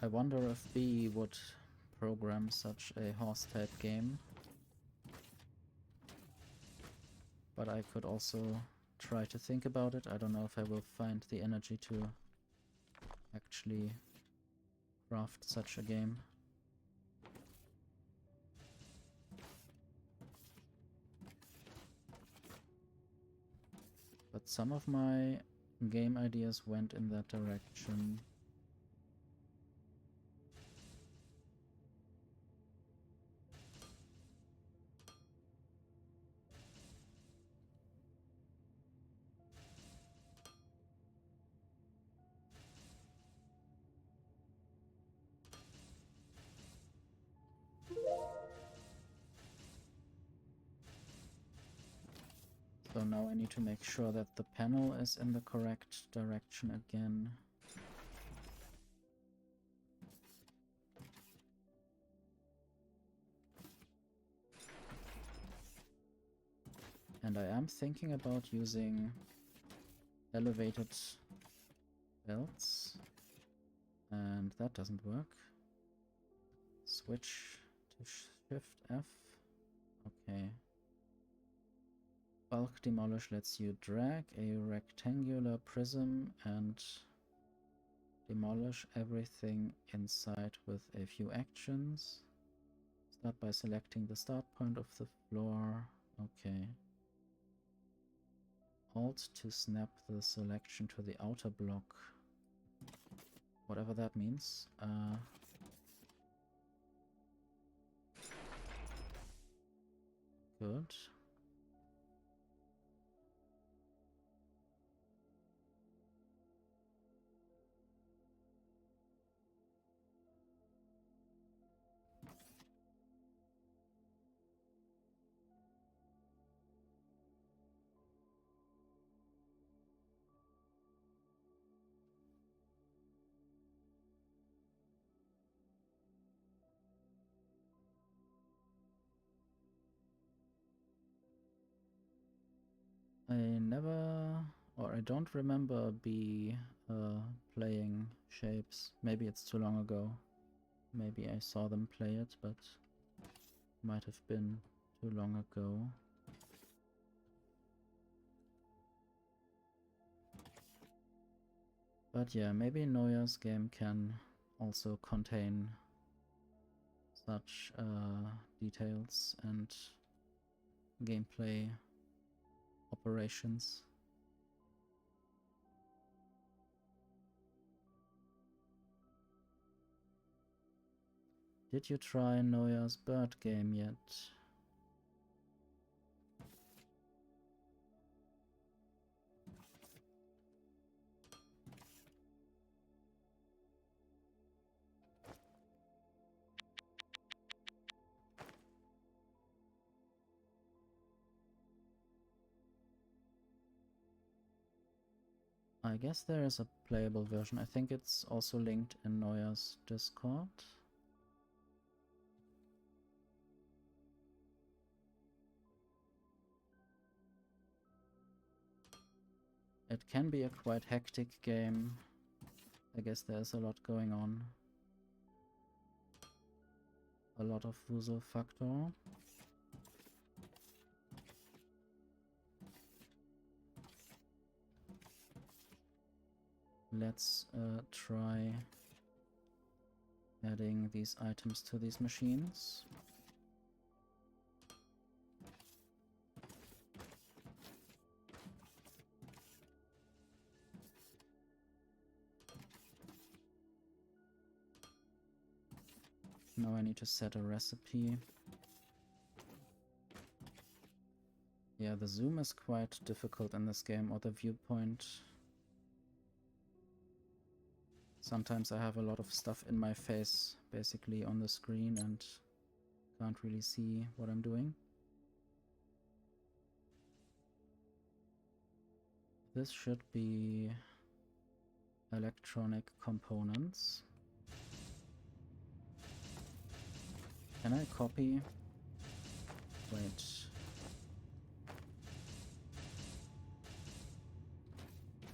I wonder if B would program such a horse-type game. But I could also try to think about it. I don't know if I will find the energy to actually craft such a game. But some of my game ideas went in that direction. So now I need to make sure that the panel is in the correct direction again. And I am thinking about using elevated belts. And that doesn't work. Switch to Shift F. Okay. Bulk Demolish lets you drag a rectangular prism and demolish everything inside with a few actions. Start by selecting the start point of the floor. Okay. Alt to snap the selection to the outer block. Whatever that means. Good. I don't remember playing shapes. Maybe it's too long ago. Maybe I saw them play it, but might have been too long ago. But yeah, maybe Noya's game can also contain such details and gameplay operations. Did you try Noya's bird game yet? I guess there is a playable version. I think it's also linked in Noya's Discord. It can be a quite hectic game. I guess there's a lot going on. A lot of Wuzo factor. Let's try adding these items to these machines. Now I need to set a recipe. Yeah, the zoom is quite difficult in this game, or the viewpoint. Sometimes I have a lot of stuff in my face, basically on the screen, and can't really see what I'm doing. This should be electronic components. Can I copy? Wait.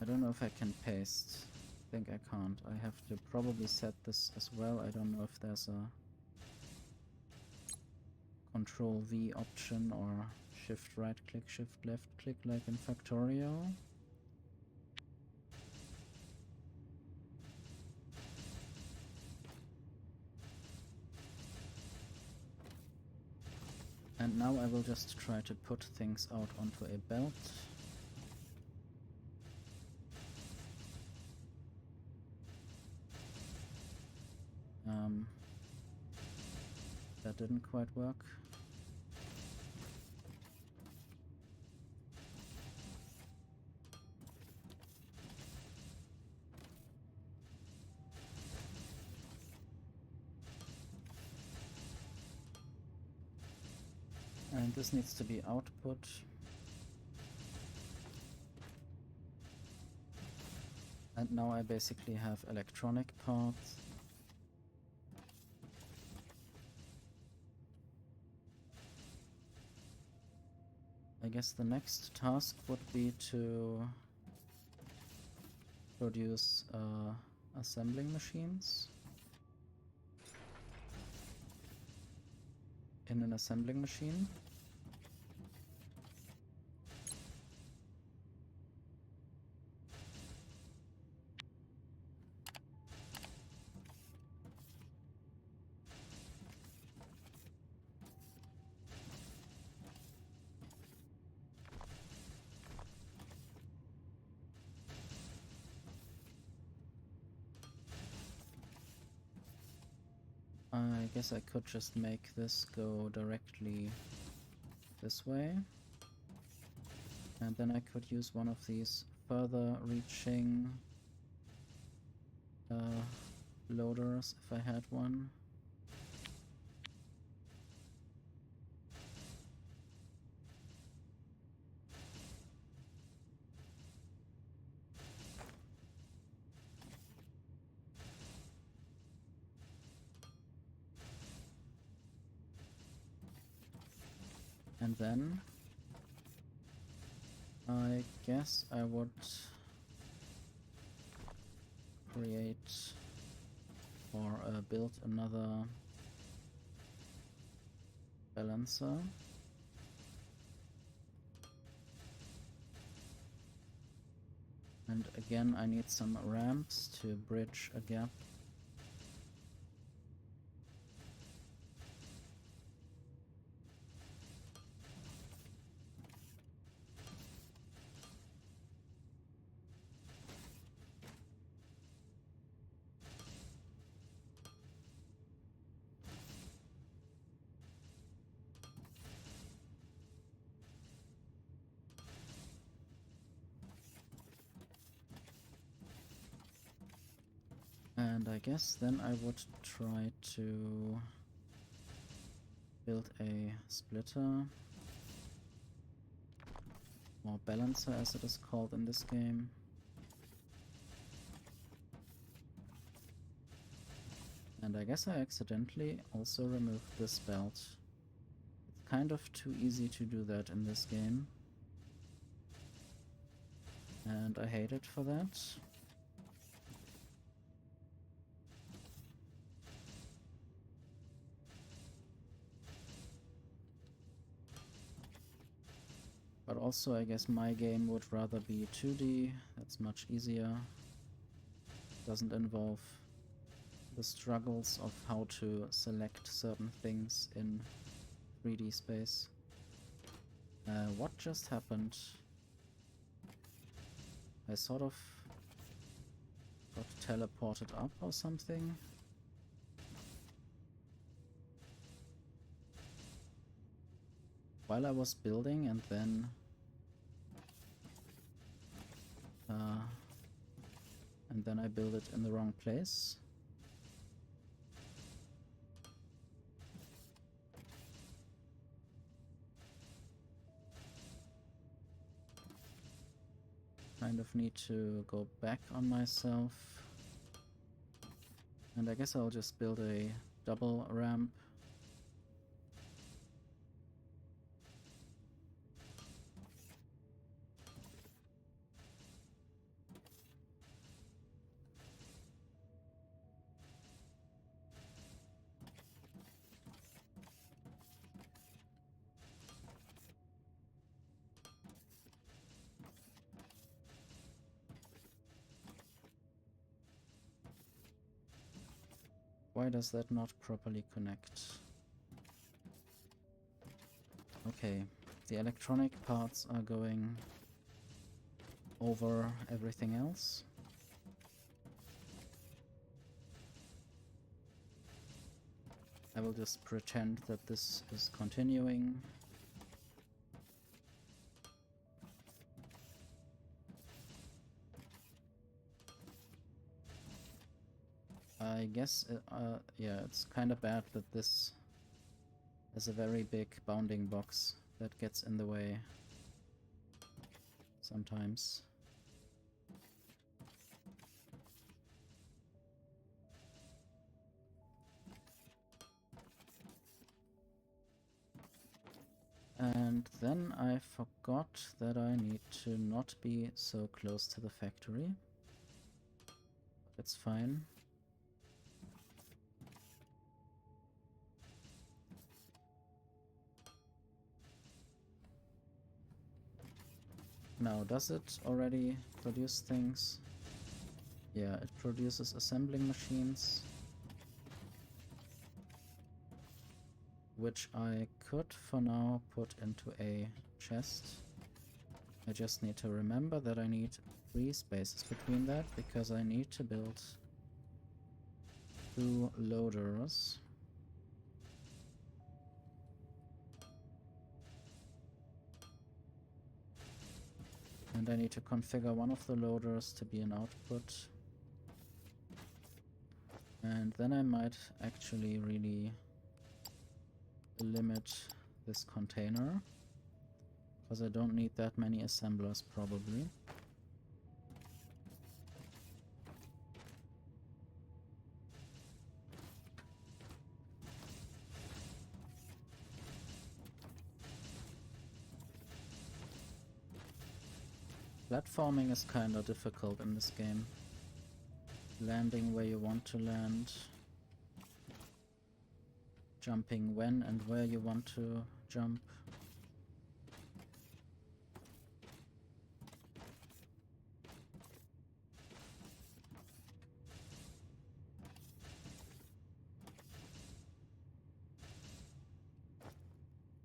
I don't know if I can paste. I think I can't. I have to probably set this as well. I don't know if there's a Control V option or Shift right click, Shift left click like in Factorio. And now I will just try to put things out onto a belt. That didn't quite work. And this needs to be output. And now I basically have electronic parts. I guess the next task would be to produce assembling machines. In an assembling machine. I guess I could just make this go directly this way. And then I could use one of these further reaching loaders if I had one. And then I guess I would create or build another balancer. And again, I need some ramps to bridge a gap. And I guess then I would try to build a splitter, or balancer as it is called in this game. And I guess I accidentally also removed this belt. It's kind of too easy to do that in this game. And I hate it for that. But also I guess my game would rather be 2D, that's much easier. Doesn't involve the struggles of how to select certain things in 3D space. What just happened? I sort of got teleported up or something. While I was building, and then I built it in the wrong place. Kind of need to go back on myself. And I guess I'll just build a double ramp. Why does that not properly connect? Okay, the electronic parts are going over everything else. I will just pretend that this is continuing. I guess, yeah, it's kind of bad that this has a very big bounding box that gets in the way sometimes. And then I forgot that I need to not be so close to the factory. That's fine. Now, does it already produce things? Yeah, it produces assembling machines, which I could for now put into a chest. I just need to remember that I need 3 spaces between that, because I need to build 2 loaders. And I need to configure one of the loaders to be an output. And then I might actually really limit this container, because I don't need that many assemblers probably. Platforming is kinda difficult in this game. Landing where you want to land. Jumping when and where you want to jump.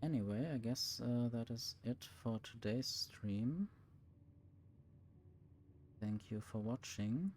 Anyway, I guess that is it for today's stream. Thank you for watching.